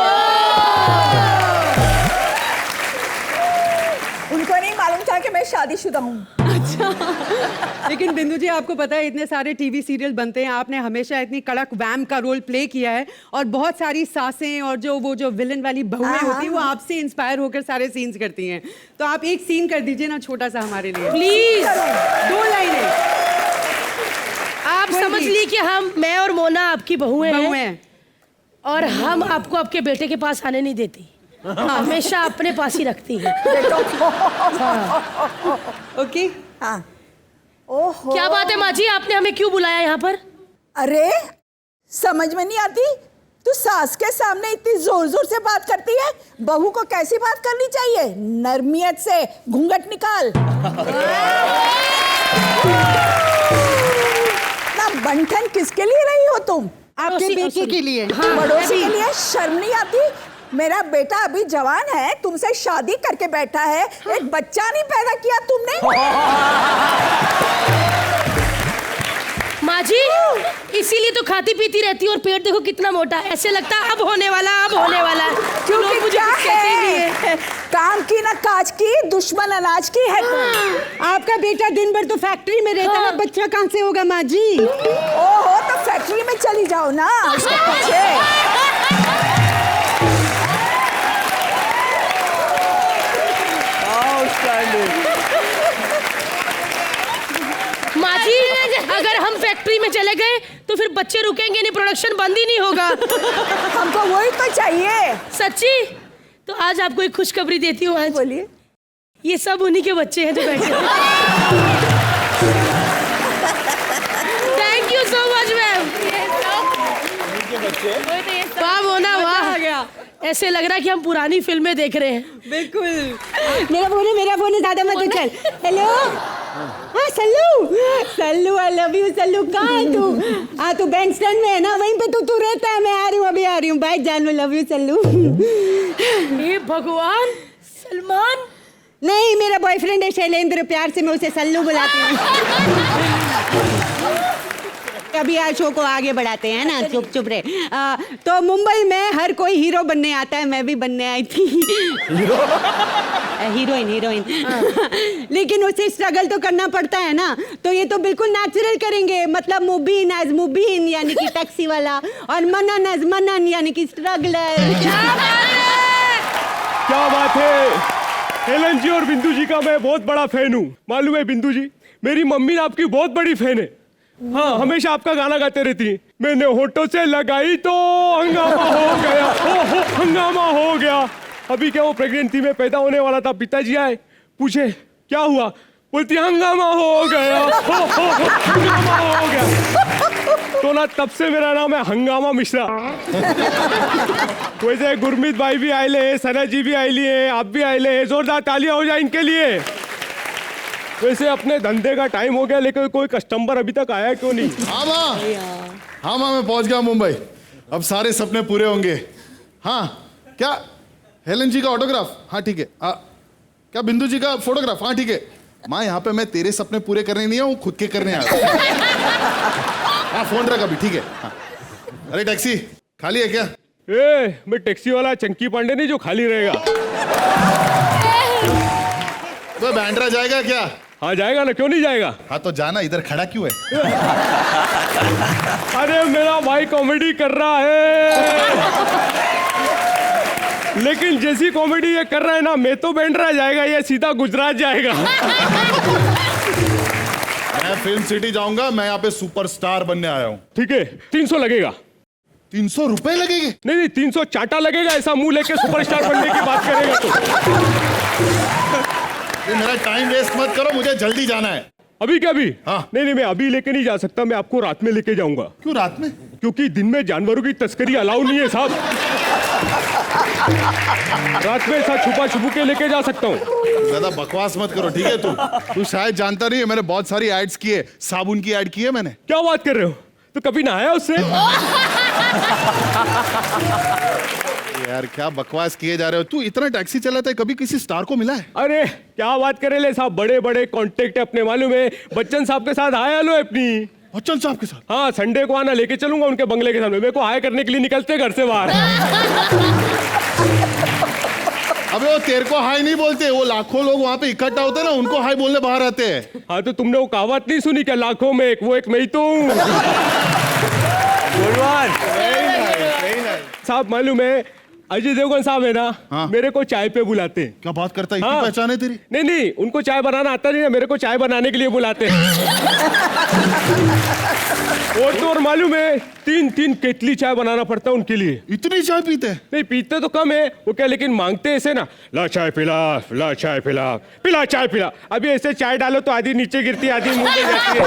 उनको नहीं मालूम था कि मैं शादीशुदा हूँ। अच्छा। लेकिन बिंदु जी, आपको पता है इतने सारे टीवी सीरियल बनते हैं, आपने हमेशा इतनी कड़क वैम का रोल प्ले किया है और बहुत सारी सासें और जो विलन वाली बहुएं होती हैं वो आपसे इंस्पायर होकर सारे सीन्स करती हैं। तो आप एक सीन कर दीजिए ना छोटा सा हमारे लिए, प्लीज। 2 लाइनें। आप समझ ली कि मैं और मोना आपकी बहुएं हैं, और हम आपको आपके बेटे के पास आने नहीं देती। हमेशा अपने पास ही रखती है। ओके। हाँ। ओहो, क्या बात है माँ जी, आपने हमें क्यों बुलाया यहाँ पर? अरे समझ में नहीं आती, तू सास के सामने इतनी जोर जोर से बात करती है। बहू को कैसी बात करनी चाहिए? नरमियत से, घूंघट निकाल। ना बंठन किसके लिए रही हो तुम? आपके बेटे के लिए। पड़ोसी के लिए शर्म नहीं आती? मेरा बेटा अभी जवान है, तुमसे शादी करके बैठा है, एक बच्चा नहीं पैदा किया तुमने। माँ जी, इसीलिए तो खाती पीती रहती और पेट देखो कितना मोटा है। ऐसे लगता है अब होने वाला, अब होने वाला। क्योंकि मुझे क्या कुछ कहते ही नहीं है, काम की ना काज की, दुश्मन अनाज की है तुम। आपका बेटा दिन भर तो फैक्ट्री में रहता है, बच्चा कहाँ से होगा माँ जी? ओहो, तो फैक्ट्री में चली जाओ ना उसके पीछे। माँ जी, अगर हम फैक्ट्री में चले गए तो फिर बच्चे रुकेंगे नहीं, प्रोडक्शन बंद ही नहीं होगा। हमको वही तो चाहिए। सच्ची? तो आज आपको एक खुशखबरी देती हूँ। आज बोलिए। ये सब उन्हीं के बच्चे हैं जो बैठे हैं। Thank you so much ma'am. वाह मोना वाह, ऐसे लग रहा है कि हम पुरानी फिल्में देख रहे हैं। बिल्कुल। मेरा फोन है, ज्यादा मत उछल। हेलो, हाँ Sallu, Sallu I love you. Sallu कहाँ है तू? हाँ तू बैंक स्टैंड में है ना, वहीं पे तू रहता है। मैं आ रही हूँ, अभी आ रही हूँ। बाय जान, लव यू सल्लू। हे भगवान, सलमान नहीं, मेरा बॉयफ्रेंड है शैलेंद्र, प्यार से मैं उसे सल्लू बुलाती हूँ। अभी आज शो को आगे बढ़ाते हैं ना, चुप चुप रहे। तो मुंबई में हर कोई हीरो बनने आता है, मैं भी बनने आई थी। हीरोइन। लेकिन उसे स्ट्रगल तो करना पड़ता है ना, तो ये तो बिल्कुल नेचुरल करेंगे। मतलब मुबीन एज मुबीन यानी कि टैक्सी वाला, और मनन एज मनन यानी कि स्ट्रगलर। क्या बात है। हेलन जी और बिंदु जी का मैं बहुत बड़ा फैन हूँ। मालूम है बिंदु जी, मेरी मम्मी आपकी बहुत बड़ी फैन है। हाँ, हमेशा आपका गाना गाते रहती है। मैंने होठों से लगाई तो हंगामा हो गया, हो हंगामा हो गया। अभी क्या वो प्रेग्नेंट थी, मैं पैदा होने वाला था, पिताजी आए, पूछे क्या हुआ, बोलती हंगामा हो गया, हो हंगामा हो गया। तो ना तब से मेरा नाम है हंगामा मिश्रा। वैसे गुरमीत भाई भी आए ले, सना जी भी आए लिए, आप भी आए ले, जोरदार तालियां हो जाए इनके लिए। वैसे अपने धंधे का टाइम हो गया, लेकिन कोई कस्टमर अभी तक आया क्यों नहीं? हाँ माँ, मैं पहुंच गया मुंबई। अब सारे सपने पूरे होंगे। हाँ, क्या हेलन जी का ऑटोग्राफ? हाँ ठीक है। क्या बिंदु जी का फोटोग्राफ? हाँ ठीक है। माँ, यहाँ पे मैं तेरे सपने पूरे करने नहीं आया, खुद के करने आया। हाँ, फोन रख अभी, ठीक है। हाँ। अरे टैक्सी खाली है क्या? मैं टैक्सी वाला चंकी पांडे नहीं जो खाली रहेगा। तो बैंड्रा जाएगा क्या? हाँ जाएगा ना, क्यों नहीं जाएगा? हाँ तो जाना, इधर खड़ा क्यों है? अरे मेरा भाई कॉमेडी कर रहा है, लेकिन जैसी कॉमेडी ये कर रहा है ना, मैं तो बैंड्रा जाएगा, ये सीधा गुजरात जाएगा। मैं फिल्म सिटी जाऊंगा, मैं यहाँ पे सुपरस्टार बनने आया हूँ। ठीक है, 300 लगेगा। 300 रुपए लगेंगे? नहीं 300 चाटा लगेगा। ऐसा मुंह लेके सुपरस्टार बनने की बात करेगा तो। ये मेरा टाइम वेस्ट मत करो, मुझे जल्दी जाना है। अभी क्या? अभी? हाँ। नहीं, मैं अभी लेके नहीं जा सकता, मैं आपको रात में लेके जाऊंगा। क्यों रात में? क्योंकि दिन में जानवरों की तस्करी अलाउ नहीं है साहब। रात में ऐसा छुपा छुपू के लेके जा सकता हूँ। ज्यादा बकवास मत करो, ठीक है? तू शायद जानता नहीं है, मैंने बहुत सारी एड्स की है, साबुन की एड की है मैंने। क्या बात कर रहे हो? तो कभी नहाया उससे? यार क्या बकवास किए जा रहे हो? तू इतना टैक्सी चलाता है, कभी किसी स्टार को मिला है? अरे क्या बात कर रहे साहब, बड़े बड़े कॉन्टेक्ट है अपने। मालूम है, बच्चन साहब के साथ हाय हेलो अपनी। बच्चन साहब के साथ? हाँ, संडे को आना, लेके चलूंगा उनके बंगले के सामने। मेरे को हाय करने के लिए निकलते घर से बाहर। अबे वो तेरे को हाय नहीं बोलते, वो लाखों लोग वहाँ पे इकट्ठा होते हैं ना, उनको हाय बोलने बाहर आते हैं। हाँ तो तुमने वो कहावत नहीं सुनी क्या, लाखों में एक, वो एक मैं ही तो हूँ। साहब मालूम है, अजय देवगन साहब है ना, हाँ। मेरे को चाय पे बुलाते हैं। क्या बात करता है? इतनी हाँ। पहचान है तेरी? नहीं, उनको चाय बनाना आता नहीं ना, मेरे को चाय बनाने के लिए बुलाते हैं। और तो और मालूम है, 3 केतली चाय बनाना पड़ता है उनके लिए। इतनी चाय पीते हैं? नहीं पीते तो कम है वो, क्या लेकिन मांगते ऐसे ना, ला चाय पिला, ला चाय पिला, पिला चाय पिला। अभी ऐसे चाय डालो तो आधी नीचे गिरती है, आधी मुंह में जाती है।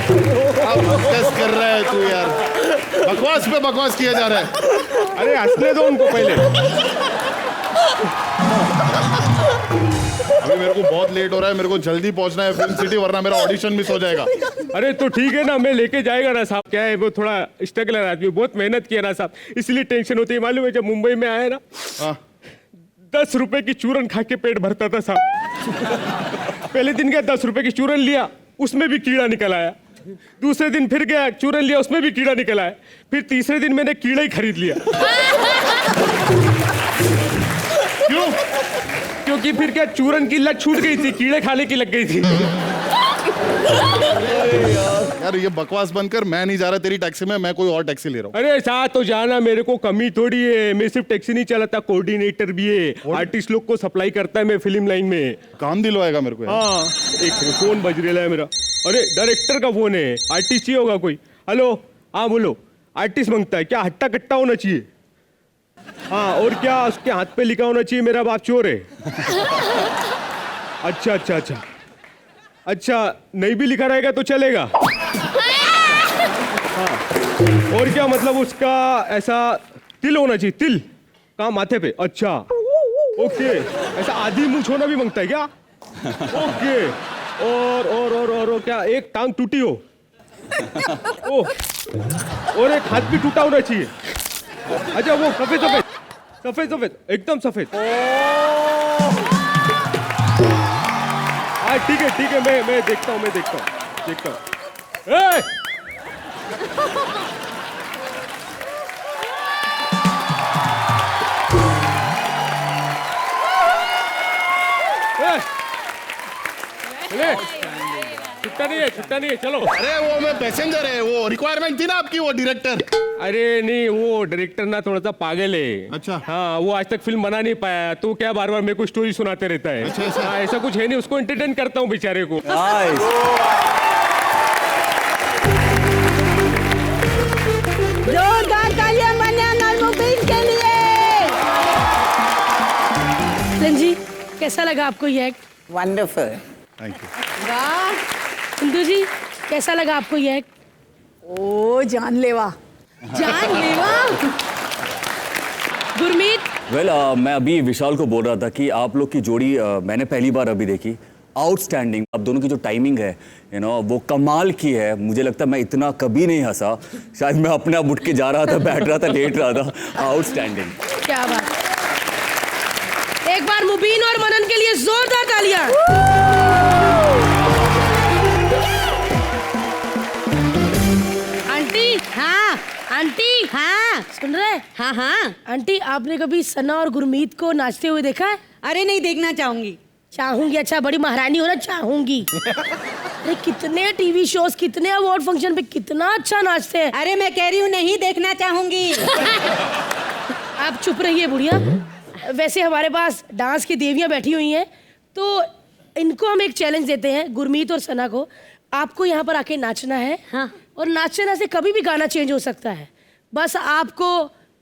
बकवास कर रहा है तू यार, बकवास पे बकवास किया जा रहा है। अरे हंसने दो उनको पहले। अभी मेरे को बहुत लेट हो रहा है, मेरे को जल्दी पहुंचना है फिल्म सिटी, वरना मेरा ऑडिशन मिस हो जाएगा। अरे तो ठीक है ना, मैं लेके जाएगा ना साहब। क्या है वो थोड़ा स्ट्रगलर आदमी, बहुत मेहनत किया ना साहब, इसलिए टेंशन होती है। मालूम है जब मुंबई में आया ना, 10 रुपए की चूरन खा के पेट भरता था साहब। पहले दिन गया 10 रुपए की चूरन लिया, उसमें भी कीड़ा निकल आया। दूसरे दिन फिर गया, चूरन लिया, उसमें भी कीड़ा निकल आया। फिर तीसरे दिन मैंने कीड़ा ही खरीद लिया। क्यों? क्योंकि फिर क्या, चूरन की लत छूट गई थी, कीड़े खाने की लग गई थी। यार ये बकवास बनकर मैं नहीं जा रहा तेरी टैक्सी में, मैं कोई और टैक्सी ले रहा हूँ। अरे साथ तो जाना, मेरे को कमी थोड़ी है। मैं सिर्फ टैक्सी नहीं चलाता, कोऑर्डिनेटर भी है। आर्टिस्ट लोग को सप्लाई करता है मैं फिल्म लाइन में। काम दिलवाएगा मेरे को यार। हाँ, एक फोन बज रहा है मेरा। अरे डायरेक्टर का फोन है, आर्टिस्ट ही होगा कोई। हेलो, हाँ बोलो। आर्टिस्ट मांगता है क्या? हट्टा कट्टा होना चाहिए। हाँ, और क्या उसके हाथ पे लिखा होना चाहिए मेरा बाप चोर है? अच्छा अच्छा अच्छा अच्छा, नहीं भी लिखा रहेगा तो चलेगा। हाँ, और क्या मतलब उसका ऐसा तिल होना चाहिए, तिल कहाँ? माथे पे। अच्छा ओके, ऐसा आधी मूंछ होना भी मांगता है क्या? ओके, और क्या एक टांग टूटी हो? ओह, और एक हाथ भी टूटा होना चाहिए। अच्छा वो सफेद सफेद सफेद सफेद एकदम सफेद। हाँ ठीक है, मैं देखता हूँ। छुट्टा नहीं है, चलो। अरे वो मैं पैसेंजर है, वो रिक्वायरमेंट थी ना आपकी, वो डायरेक्टर। अरे नहीं, वो डायरेक्टर ना थोड़ा सा पागल है। अच्छा। हाँ, वो आज तक फिल्म बना नहीं पाया, तो क्या बार बार मेरे को स्टोरी सुनाते रहता है। अच्छा, हाँ, ऐसा कुछ है नहीं, उसको एंटरटेन करता हूँ बेचारे को। जोरदार तालियां मन्यान और मुबीन के लिए। लन जी, कैसा लगा आपको ये एक्ट? वंडरफुल। Thank you. वाह। सिंधु जी, कैसा लगा आपको ये एक्ट? ओ जानलेवा। गुरमीत? वेल मैं अभी विशाल को बोल रहा था कि आप लोग की जोड़ी मैंने पहली बार अभी देखी। आउटस्टैंडिंग, आप दोनों की जो टाइमिंग है वो कमाल की है। मुझे लगता है मैं इतना कभी नहीं हंसा, शायद मैं अपने आप उठ के जा रहा था, बैठ रहा था, लेट रहा था। आउटस्टैंडिंग, क्या बात। एक बार मुबीन और मनन के लिए जोरदार तालियां। आंटी, हाँ आंटी, हाँ सुन रहे? हाँ हाँ। आंटी, आपने कभी सना और गुरमीत को नाचते हुए देखा है? अरे नहीं, देखना चाहूंगी। चाहूंगी? अच्छा, बड़ी महारानी हो ना, चाहूंगी। अरे कितने टीवी शोज, कितने अवार्ड फंक्शन पे कितना अच्छा नाचते हैं। अरे मैं कह रही हूँ नहीं देखना चाहूंगी। आप चुप रहिए बुढ़िया। वैसे हमारे पास डांस की देवियां बैठी हुई हैं, तो इनको हम एक चैलेंज देते हैं, गुरमीत और सना को। आपको यहाँ पर आके नाचना है। हाँ। और नाचने से कभी भी गाना चेंज हो सकता है, बस आपको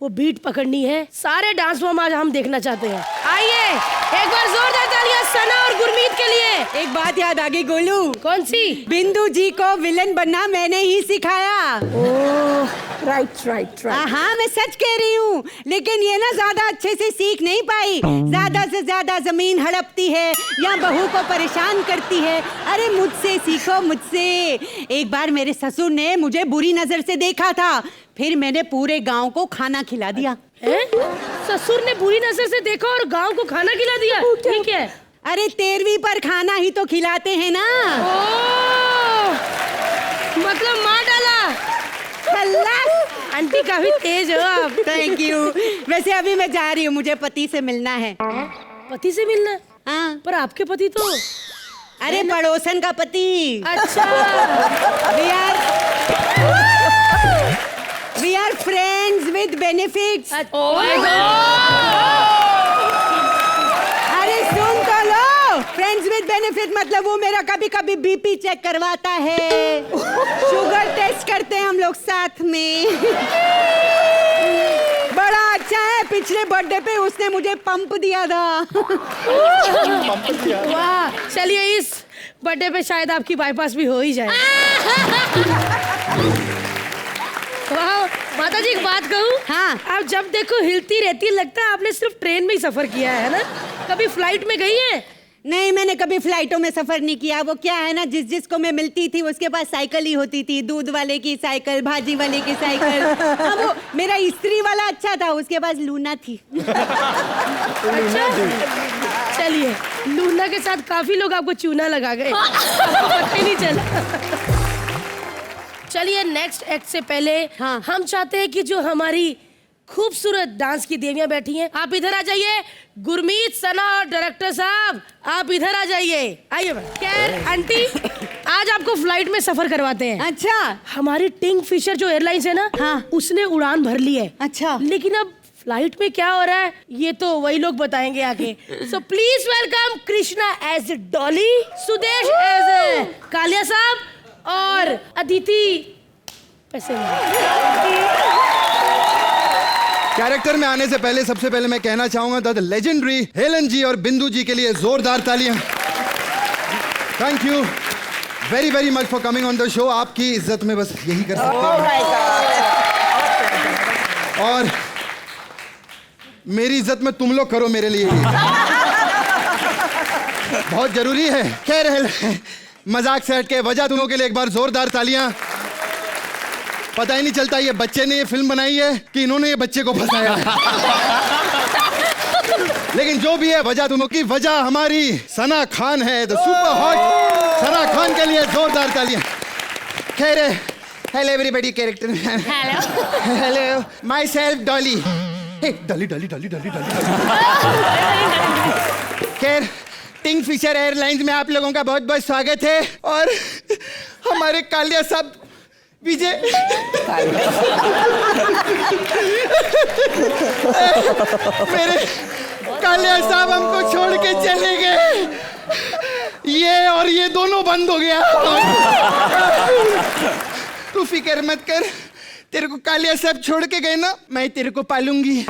वो बीट पकड़नी है। सारे डांस फॉर्म आज हम देखना चाहते हैं। आइए, एक बार जोरदार तालियां सना और गुरमीत के लिए। एक बात याद आ गई गोलू। कौन सी? बिंदु जी को विलन बनना मैंने ही सिखाया। ओह, राइट। हाँ, मैं सच कह रही हूँ, लेकिन ये ना ज्यादा अच्छे से सीख नहीं पाई। ज्यादा से ज्यादा जमीन हड़पती है या बहू को परेशान करती है। अरे मुझसे सीखो, मुझसे। एक बार मेरे ससुर ने मुझे बुरी नजर से देखा था, फिर मैंने पूरे गांव को खाना खिला दिया। ससुर ने बुरी नजर से देखा और गांव को खाना खिला दिया? ठीक है। अरे 13वीं पर खाना ही तो खिलाते हैं ना। ओह, मतलब मार डाला। आंटी काफी तेज हो आप। Thank you. वैसे अभी मैं जा रही हूँ, मुझे पति से मिलना है। पति से मिलना? हाँ। पर आपके पति तो। अरे पड़ोसन का पति। अच्छा। We are friends with benefits. Oh my God! अरे सुन तो लो, friends with benefit मतलब वो मेरा कभी कभी बीपी चेक करवाता है, शुगर टेस्ट करते हैं हम लोग साथ में। बड़ा अच्छा है, पिछले बर्थडे पे उसने मुझे पंप दिया था। वाह, चलिए इस बर्थडे पे शायद आपकी बाईपास भी हो ही जाए। वाह, माता जी एक बात कहूँ? हाँ। आप जब देखो हिलती रहती, लगता है आपने सिर्फ ट्रेन में ही सफर किया है ना? कभी फ्लाइट में गई है? नहीं, मैंने कभी फ्लाइटों में सफर नहीं किया। वो क्या है ना, जिसको मैं मिलती थी उसके पास साइकिल ही होती थी, दूध वाले की साइकिल, भाजी वाले की साइकिल। हाँ, वो मेरा इस्त्री वाला अच्छा था, उसके पास लूना थी। अच्छा चलिए, लूना के साथ काफी लोग आपको चूना लगा गए, आपको पता ही नहीं चला। चलिए नेक्स्ट एक्ट से पहले हम चाहते हैं कि जो हमारी खूबसूरत डांस की देवियां बैठी हैं, आप इधर आ जाइए। गुरमीत, सना और डायरेक्टर साहब आप इधर आ जाइए। आइए खैर आंटी, आज आपको फ्लाइट में सफर करवाते हैं। अच्छा, हमारी किंग फिशर जो एयरलाइंस है ना, हाँ, उसने उड़ान भर ली है। अच्छा, लेकिन अब फ्लाइट में क्या हो रहा है ये तो वही लोग बताएंगे आके। So please welcome Krishna as Dolly, Sudesh as Kaliya Sahab और अदिति पैसे कैरेक्टर में आने से पहले सबसे पहले मैं कहना चाहूंगा द लेजेंडरी हेलन जी और बिंदु जी के लिए जोरदार तालियां। Thank you very very much for coming on the show. आपकी इज्जत में बस यही कर सकते हैं और मेरी इज्जत में तुम लोग करो मेरे लिए, बहुत जरूरी है। खैर मजाक से हट के वजह तुमों के लिए एक बार जोरदार तालियां। पता ही नहीं चलता ये बच्चे ने ये फिल्म बनाई है कि इन्होंने ये बच्चे को फंसाया है। लेकिन जो भी है, वजह तुमों की वजह हमारी सना खान है, the super hot Sana Khan के लिए जोरदार तालियां। खैर hello everybody, character hello my self Dolly. Dolly Dolly Dolly Dolly Dolly. खैर किंग फिशर एयरलाइंस में आप लोगों का बहुत बहुत स्वागत है। और हमारे कालिया साहब विजय मेरे कालिया साहब हमको छोड़ के चले गए, ये और ये दोनों बंद हो गया। तू फिक्र मत कर, तेरे को कालिया साहब छोड़ के गए ना, मैं तेरे को पालूंगी।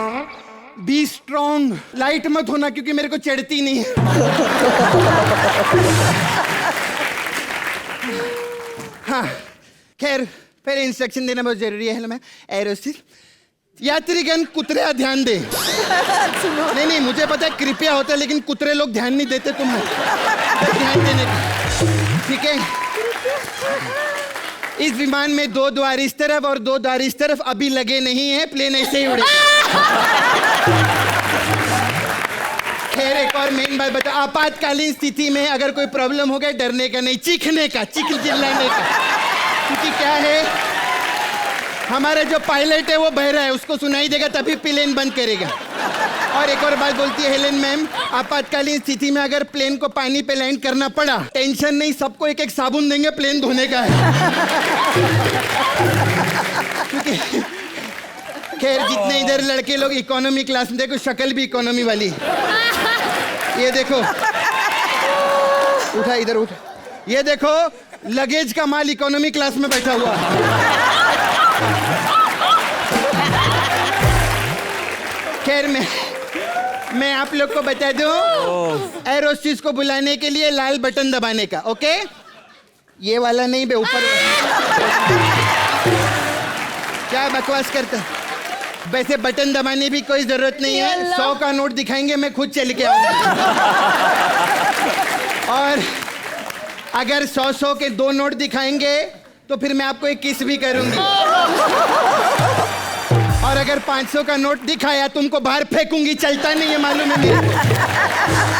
बी स्ट्रॉन्ग, लाइट मत होना क्योंकि मेरे को चढ़ती नहीं है। हाँ खैर फिर इंस्ट्रक्शन देना बहुत जरूरी है। मैं एरोस्टिस यात्रीगण कुतरे ध्यान दे। नहीं मुझे पता है कृपया होता है, लेकिन कुतरे लोग ध्यान नहीं देते तुम्हें ध्यान देने का, ठीक है। इस विमान में 2 द्वार इस तरफ और 2 द्वार इस तरफ अभी लगे नहीं है, प्लेन ऐसे ही उड़ेगा। खैर एक और मेन बात बता, आपातकालीन स्थिति में अगर कोई प्रॉब्लम हो गया, डरने का नहीं, चीखने का, चिल्लाने का। क्योंकि क्या है, हमारा जो पायलट है वो बहरा है, उसको सुनाई देगा तभी प्लेन बंद करेगा। और एक और बात बोलती है हेलेन मैम, आपातकालीन स्थिति में अगर प्लेन को पानी पे लैंड करना पड़ा, टेंशन नहीं, सबको एक एक साबुन देंगे, प्लेन धोने का है। खैर जितने इधर लड़के लोग इकोनॉमी क्लास में, देखो शक्ल भी इकोनॉमी वाली, ये देखो, उठा इधर उठ, ये देखो लगेज का माल इकोनॉमी क्लास में बैठा हुआ। खैर मैं आप लोग को बता दूं, एरोस्टिस को बुलाने के लिए लाल बटन दबाने का, ओके? ये वाला नहीं बे, ऊपर। क्या बकवास करता, वैसे बटन दबाने भी कोई जरूरत नहीं है। 100 का नोट दिखाएंगे, मैं खुद चल के आऊंगा। और अगर 100 के 2 नोट दिखाएंगे तो फिर मैं आपको एक किस भी करूंगी। और अगर 500 का नोट दिखाया तुमको बाहर फेंकूंगी, चलता नहीं है मालूम है मेरे को।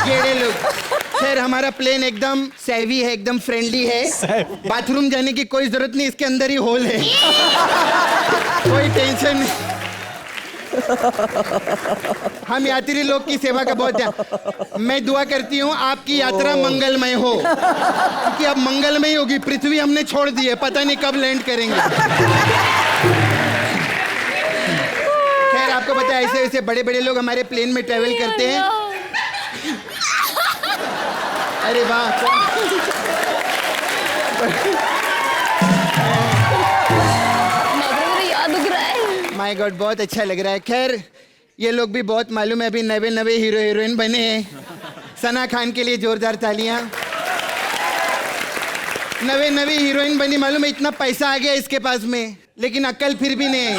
गेड़े लोग। खैर हमारा प्लेन एकदम सेवी है, एकदम फ्रेंडली है, बाथरूम जाने की कोई जरूरत नहीं, इसके अंदर ही होल है, कोई टेंशन नहीं। हम यात्री लोग की सेवा का बहुत ध्यान, मैं दुआ करती हूँ आपकी यात्रा मंगलमय हो, क्योंकि अब मंगलमय होगी। पृथ्वी हमने छोड़ दी है, पता नहीं कब लैंड करेंगे। खैर आपको पता है ऐसे ऐसे बड़े बड़े लोग हमारे प्लेन में ट्रेवल करते हैं। अरे वाह, माय गॉड, बहुत अच्छा लग रहा है। खैर ये लोग भी बहुत मालूम है अभी नवे हीरो हीरोइन बने हैं। सना खान के लिए जोरदार तालियां। नवे हीरोइन बनी, मालूम है इतना पैसा आ गया इसके पास में, लेकिन अक्ल फिर भी नहीं है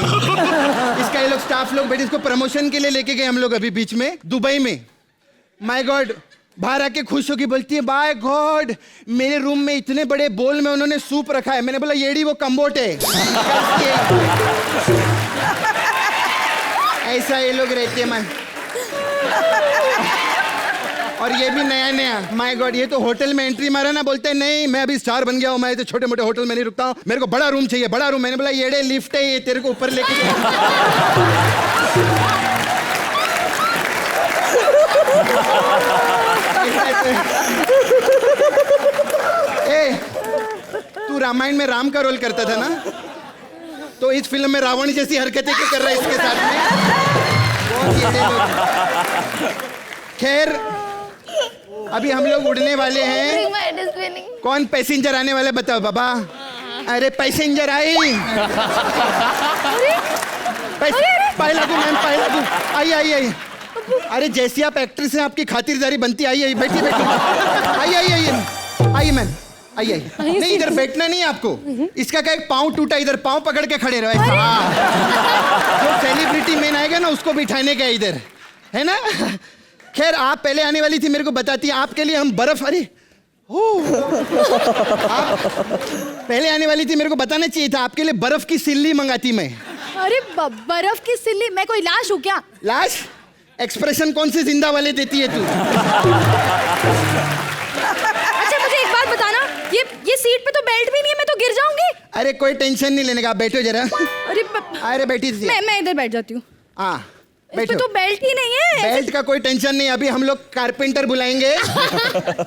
इसका। ये लोग स्टाफ लोग बैठे, इसको प्रमोशन के लिए लेके गए हम लोग अभी बीच में दुबई में। माय गॉड, बाहर आके खुश होके बोलती है बाय गॉड मेरे रूम में इतने बड़े बोल में उन्होंने सूप रखा है। मैंने बोला येड़ी वो कम्बोट है। ऐसा ये लोग रहते हैं man। और ये भी नया नया माय गॉड ये तो होटल में एंट्री मारा ना बोलते हैं नहीं मैं अभी स्टार बन गया हूँ मैं तो छोटे मोटे होटल में नहीं रुकता हूँ मेरे को बड़ा रूम चाहिए बड़ा रूम। मैंने बोला येड़े लिफ्ट है ये तेरे को ऊपर लेके ए तू रामायण में राम का रोल करता था ना तो इस फिल्म में रावण जैसी हरकतें क्यों कर रहा है इसके साथ में? बहुत येड़े लोग। खैर अभी हम लोग उड़ने वाले हैं। कौन पैसेंजर आने वाले बताओ बाबा। अरे पैसेंजर आई पाए लागू मैम पाए लागू आई आई आई। अरे जैसी आप एक्ट्रेस हैं आपकी खातिरदारी बनती आई आई बैठी बैठी आई आई आई आई मैम आई आई नहीं इधर बैठना नहीं है आपको। इसका क्या एक पाँव टूटा इधर पाँव पकड़ के खड़े रहो। जो सेलिब्रिटी मैन आएगा ना उसको बिठाने का इधर है ना। खैर आप पहले आने वाली थी मेरे को बताती आपके लिए हम बर्फ अरे आप पहले आने वाली थी मेरे को बताना चाहिए था आपके लिए बर्फ की सिल्ली मंगाती मैं। अरे बर्फ की सिल्ली मैं कोई लाश हूँ क्या? लाश एक्सप्रेशन कौन से जिंदा वाले देती है तू? अच्छा मुझे एक बात बताना ये सीट पे तो बेल्ट भी नहीं है मैं तो गिर जाऊंगी। अरे कोई टेंशन नहीं लेने का बैठो जरा। अरे बैठी थी मैं इधर बैठ जाती हूँ। हाँ बैठो तो बेल्ट ही नहीं है। बेल्ट का कोई टेंशन नहीं अभी हम लोग कारपेंटर बुलाएंगे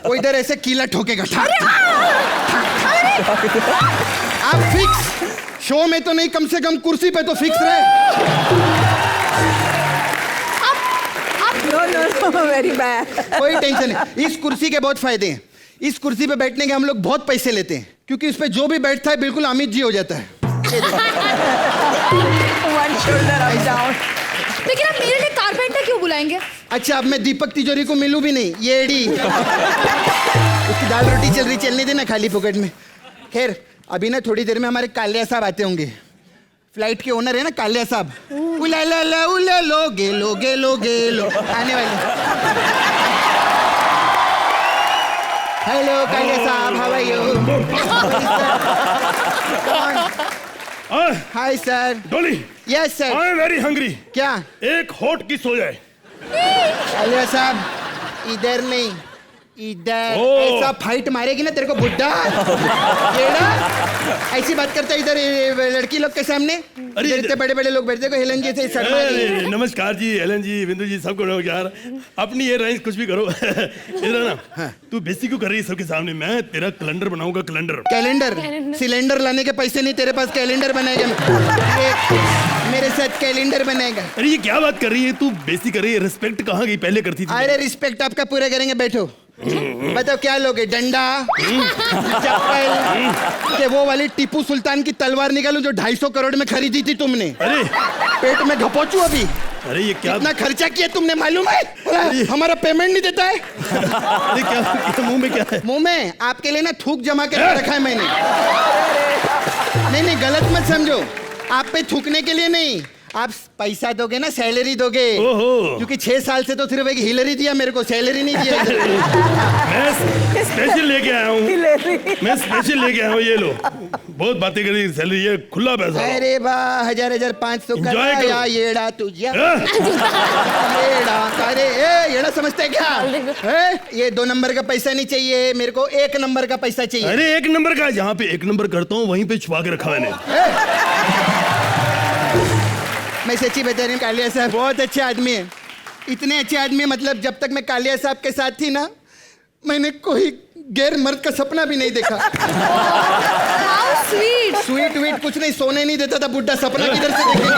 वो इधर ऐसे कीला ठोकेगा। आप फिक्स शो में तो नहीं कम से कम कुर्सी पे तो फिक्स रहे। Know very bad. कोई टेंशन नहीं इस कुर्सी के बहुत फायदे हैं। इस कुर्सी पे बैठने के हम लोग बहुत पैसे लेते हैं क्योंकि इस पे जो भी बैठता है बिल्कुल अमित जी हो जाता है। One shoulder up down. लेकिन आप मेरे लिए कारपेंटर क्यों बुलाएंगे? अच्छा अब मैं दीपक तिजोरी को मिलूं भी नहीं येड़ी उसकी दाल रोटी चल रही चलने देना खाली पॉकेट में। खैर अभी ना थोड़ी देर में हमारे कालिया साहब आते होंगे। फ्लाइट के ओनर है ना कालिया साहब उला ला ला उला लो गेलो गेलो गेलो आने वाले। हेलो कालिया साहब how are you? Hi sir. Dolly yes sir I am very hungry. क्या एक हॉट किस हो जाए? कालिया साहब इधर नहीं इधर ऐसा फाइट मारेगी ना तेरे को बुड्ढा येड़ा ऐसी बात करता है इधर लड़की लोग के सामने। अरे इतने बड़े बड़े लोग बैठते को हेलन जी से नमस्कार जी हेलन जी बिंदु जी सबको यार अपनी ये रेंज कुछ भी करो इधर ना तू बेइज्जती क्यों कर रही है सबके सामने? मैं तेरा कैलेंडर बनाऊंगा कैलेंडर सिलेंडर लाने के पैसे नहीं तेरे पास कैलेंडर बनाएगा मेरे साथ कैलेंडर बनाएगा। अरे ये क्या बात कर रही है तू? बेइज्जती कर रही है। रिस्पेक्ट कहाँ गई पहले करती थी। अरे रिस्पेक्ट आपका पूरा करेंगे बैठो। बताओ क्या लोगे? डंडा चप्पल के वो वाली टीपू सुल्तान की तलवार निकालूं जो 250 करोड़ में खरीदी थी तुमने? अरे पेट में घपोचू अभी। अरे ये क्या इतना खर्चा किया तुमने मालूम है? हमारा पेमेंट नहीं देता है। अरे क्या मुंह में क्या है? मुंह में आपके लिए ना थूक जमा के रखा है मैंने। नहीं गलत मत समझो आप पे थूकने के लिए नहीं आप पैसा दोगे ना सैलरी दोगे क्योंकि 6 साल से तो सिर्फ एक हिलरी दिया मेरे को सैलरी नहीं दिया। मैं स्पेशल लेके आया हूँ ये लो बहुत बातें करी सैलरी ये खुला पैसा। अरे वाह 1000-1500 का येड़ा तुझे अरे येड़ा समझते है क्या? ये 2 नंबर का पैसा नहीं चाहिए मेरे को 1 नंबर का पैसा चाहिए। अरे 1 नंबर का जहाँ पे 1 नंबर करता हूँ वहीं पे छुपा के रखा मैंने। मैं सच्ची बता रही हूँ कालिया साहब बहुत अच्छे आदमी है। इतने अच्छे आदमी मतलब जब तक मैं कालिया साहब के साथ थी ना मैंने कोई गैर मर्द का सपना भी नहीं देखा। स्वीट वीट कुछ नहीं सोने नहीं देता था बुड्ढा सपना किधर से देखेंगे।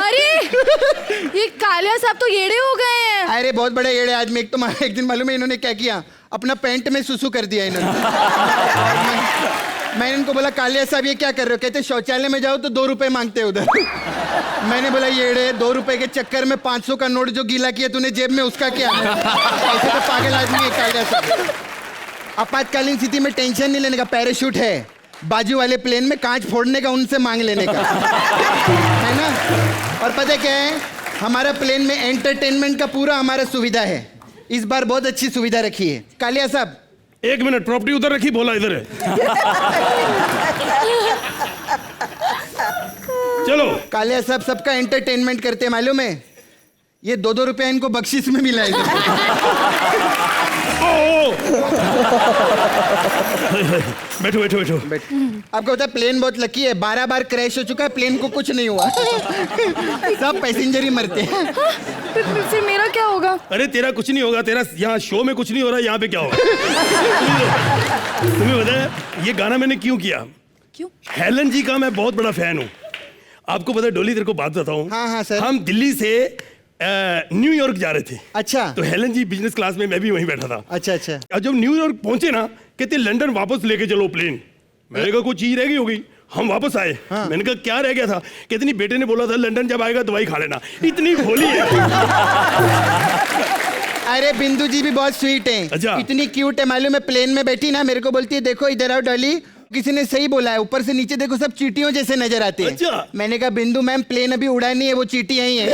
अरे ये कालिया साहब तो येड़े हो गए हैं। अरे बहुत बड़े येड़े आदमी। एक दिन मालूम है इन्होंने क्या किया अपना पैंट में सुसु कर दिया इन्होंने। मैंने इनको बोला कालिया साहब ये क्या कर रहे हो? कहते शौचालय में जाओ तो 2 रुपए मांगते उधर। मैंने बोला येड़े 2 रुपए के चक्कर में 500 का नोट जो गीला किया तूने जेब में उसका क्या? ऐसे तो पागल आदमी है कालिया साहब। आपातकालीन स्थिति में टेंशन नहीं लेने का पैराशूट है बाजू वाले प्लेन में कांच फोड़ने का उनसे मांग लेने का है ना। और पता क्या है हमारा प्लेन में एंटरटेनमेंट का पूरा हमारा सुविधा है। इस बार बहुत अच्छी सुविधा रखी है। कालिया साहब, 1 मिनट, प्रॉपर्टी उधर रखी, बोला इधर है। चलो। कालिया साहब सबका एंटरटेनमेंट करते हैं, मालूम है? ये 2-2 रुपया इनको बख्शिश में मिला है। बैठो बैठो बैठो। आपको पता है प्लेन बहुत लकी है, 12 बार क्रैश हो चुका है, प्लेन को कुछ नहीं हुआ। सब पैसेंजर ही मरते हैं। फिर मेरा क्या होगा? अरे तेरा कुछ नहीं होगा, तेरा यहाँ शो में कुछ नहीं हो रहा, यहाँ पे क्या होगा? तुम्हें पता है ये गाना मैंने क्यों किया? क्यों? हेलन जी का मैं बहुत बड़ा फैन हूँ। आपको पता है डोली, तेरे को बात बताऊँ। हाँ हाँ सर। हम दिल्ली से न्यूयॉर्क जा रहे थे। अच्छा। तो हेलन जी बिजनेस क्लास में, मैं भी वहीं बैठा था। अच्छा अच्छा। और जब न्यूयॉर्क पहुंचे ना, कहते लंदन वापस लेके चलो प्लेन। मैंने कहा कोई चीज रह गई होगी। हम वापस आए। हाँ। मैंने कहा क्या रह गया था? कहते नहीं, बेटे ने बोला था लंदन जब आएगा दवाई खा लेना। इतनी भोली है। अरे बिंदु जी भी बहुत स्वीट हैं। अच्छा। इतनी क्यूट है, मालूम है? प्लेन में बैठी ना, मेरे को बोलती है देखो इधर आओ डॉली, किसी ने सही बोला है, ऊपर से नीचे देखो सब चींटियों जैसे नजर आते हैं। अच्छा। मैंने कहा बिंदु मैम, प्लेन अभी उड़ा नहीं है, वो चींटियां ही हैं।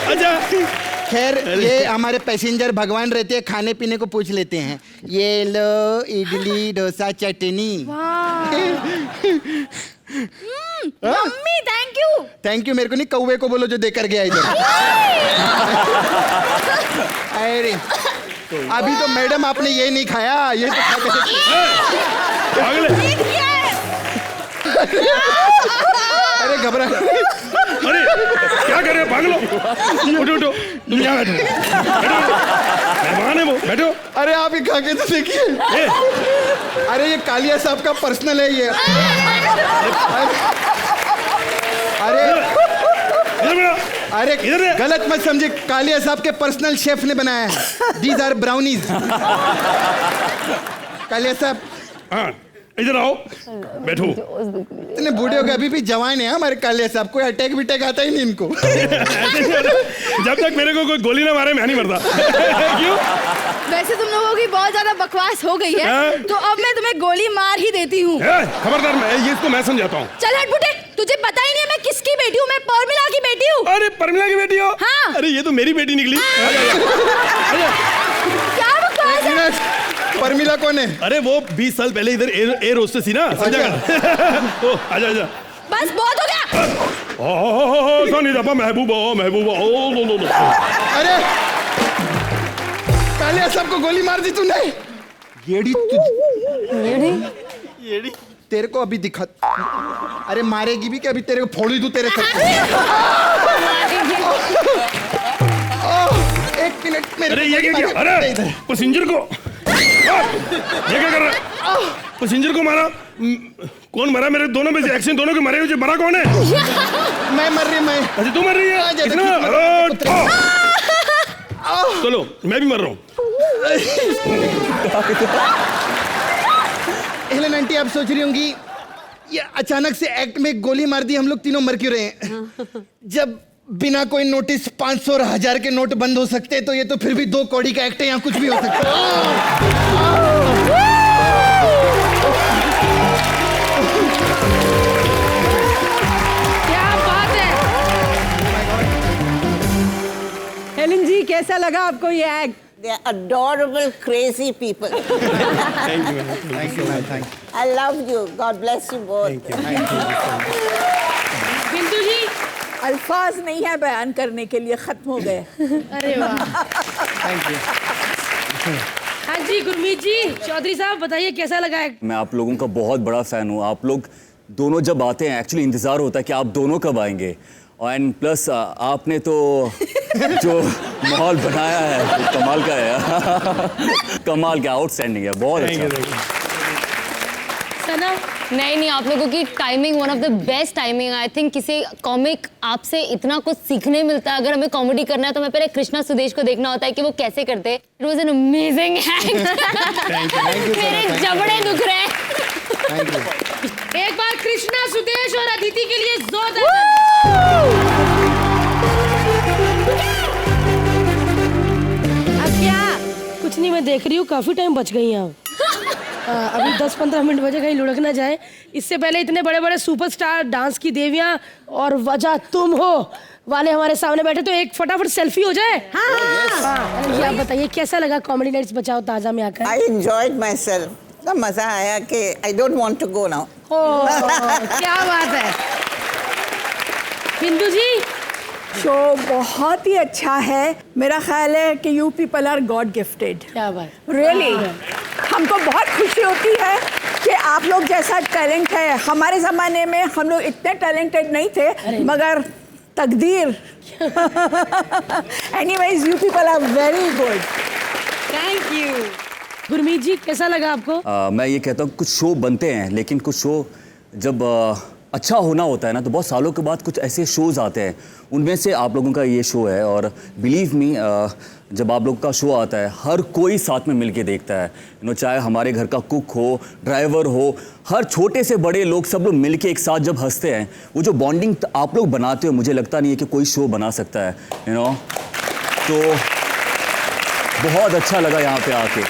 अच्छा। खैर, ये हमारे पैसेंजर भगवान रहते हैं, खाने पीने को पूछ लेते हैं। ये लो idli dosa chutney. Mummy thank you. Thank you मेरे को नहीं, कौवे को बोलो जो देकर गया इधर। अरे अभी तो मैडम आपने ये नहीं खाया, ये तो खा अरे घबरा। अरे क्या कर रहे हो? भाग लो। उठो उठो, तुम यहाँ बैठो। मेहमान है वो, बैठो। अरे आप ही खा के तो देखिए। अरे ये कालिया साहब का पर्सनल है ये। अरे गलत मत समझे, कालिया साहब के पर्सनल शेफ ने बनाया है। These are brownies. कालिया साहब, हाँ इधर आओ, बैठो। इतने बूढ़े हो गए, अभी भी जवान है हमारे कालिया साहब। कोई अटैक विटैक आता ही नहीं इनको। जब तक मेरे को कोई गोली ना मारे मैं नहीं मरता। क्यों? वैसे तुम लोगों की बहुत ज्यादा बकवास हो गई है, तो अब मैं तुम्हें गोली मार ही देती हूँ। खबरदार, ये इसको मैं समझाता हूँ। चल हट बुटे, तुझे पता ही नहीं है मैं किसकी बेटी हूँ। मैं पर्मिला की बेटी हूँ। अरे पर्मिला की बेटी हो? हाँ। अरे ये तो मेरी बेटी निकली। क्या बकवास है? पर्मिला कौन है? अरे वो 20 साल पहले इधर एयर होस्टेस थी ना, समझा कर। आजा आजा। बस बहुत हो गया। महबूबा महबूबा। अरे कालिया साहब को गोली मार दी तूने। येड़ी तेरे को अभी दिखा। अरे मारेगी भी क्या? अभी तेरे को फोड़ी दूं तेरे साथ। एक मिनट मेरे। अरे ये क्या किया? अरे पैसेंजर को ये क्या कर रहा है? पैसेंजर को मारा? कौन मरा? मेरे दोनों में से एक्शन दोनों के मरे हुए, मरा कौन है? मैं मर रही। मैं। अच्छा तू मर रही है? चलो मैं भी मर रहा हूँ। हेलन आंटी, आप सोच रही होंगी ये अचानक से एक्ट में गोली मार दी, हम लोग तीनों मर क्यों रहे हैं? जब बिना कोई नोटिस 500 और 1000 के नोट बंद हो सकते हैं, तो ये तो फिर भी 2 कौड़ी का एक्ट है, यहाँ कुछ भी हो सकता है। क्या बात है। हेलन जी, कैसा लगा आपको ये act? They are adorable, crazy people. Thank you, man. Thank you, man. Thank you. I love you. God bless you both. Thank you. Thank you so much. बिंदु जी, अल्फाज नहीं है बयान करने के लिए, खत्म हो गए। अरे वाह। Thank you. हाँ जी गुरमीत जी, चौधरी साहब बताइए कैसा लगा एक्ट? मैं आप लोगों का बहुत बड़ा फ़ैन हूँ। आप लोग दोनों जब आते हैं, एक्चुअली इंतज़ार होता है कि आप दोनों कब आएंगे। एंड प्लस आपने तो जो माहौल बनाया है वो कमाल का है। कमाल का, आउटस्टैंडिंग है, बहुत अच्छा। सना? नहीं, आप लोगों की timing one of the best timing. I think किसी कॉमिक आपसे इतना कुछ सीखने मिलता है। अगर हमें कॉमेडी करना है तो मैं पहले कृष्णा सुदेश को देखना होता है कि वो कैसे करते हैं। It was an amazing act. मेरे जबड़े दुख रहे हैं। एक बार कृष्णा सुदेश और अदिति के लिए जोरदार। अब क्या? कुछ नहीं, मैं देख रही हूँ काफी टाइम बच गई हैं आप। अभी 10-15 मिनट बजे कहीं लुढ़क ना जाए। इससे पहले इतने बड़े बड़े सुपरस्टार, डांस की देवियां और वजह तुम हो वाले हमारे सामने बैठे, तो एक फटाफट सेल्फी हो जाए। हाँ जी, आप बताइए कैसा लगा कॉमेडी नाइट्स बचाओ ताजा में आकर? I enjoyed myself. इतना मजा आया कि I don't want to go now. क्या बात है बिंदु जी। शो बहुत ही अच्छा है। मेरा ख्याल है कि you people are god gifted. क्या बात, रियली हमको बहुत खुशी होती है कि आप लोग जैसा टैलेंट है। हमारे ज़माने में हम लोग इतने टैलेंटेड नहीं थे, मगर तकदीर anyways you people are very good. Thank you. Gurmeet ji कैसा लगा आपको? मैं ये कहता हूँ कुछ शो बनते हैं, लेकिन कुछ शो जब अच्छा होना होता है ना, तो बहुत सालों के बाद कुछ ऐसे शोज़ आते हैं। उनमें से आप लोगों का ये शो है, और बिलीव मी जब आप लोगों का शो आता है हर कोई साथ में मिलके देखता है। चाहे हमारे घर का कुक हो, ड्राइवर हो, हर छोटे से बड़े लोग, सब लोग मिलके एक साथ जब हंसते हैं, वो जो बॉन्डिंग आप लोग बनाते हो, मुझे लगता नहीं है कि कोई शो बना सकता है। तो बहुत अच्छा लगा यहाँ पे आके।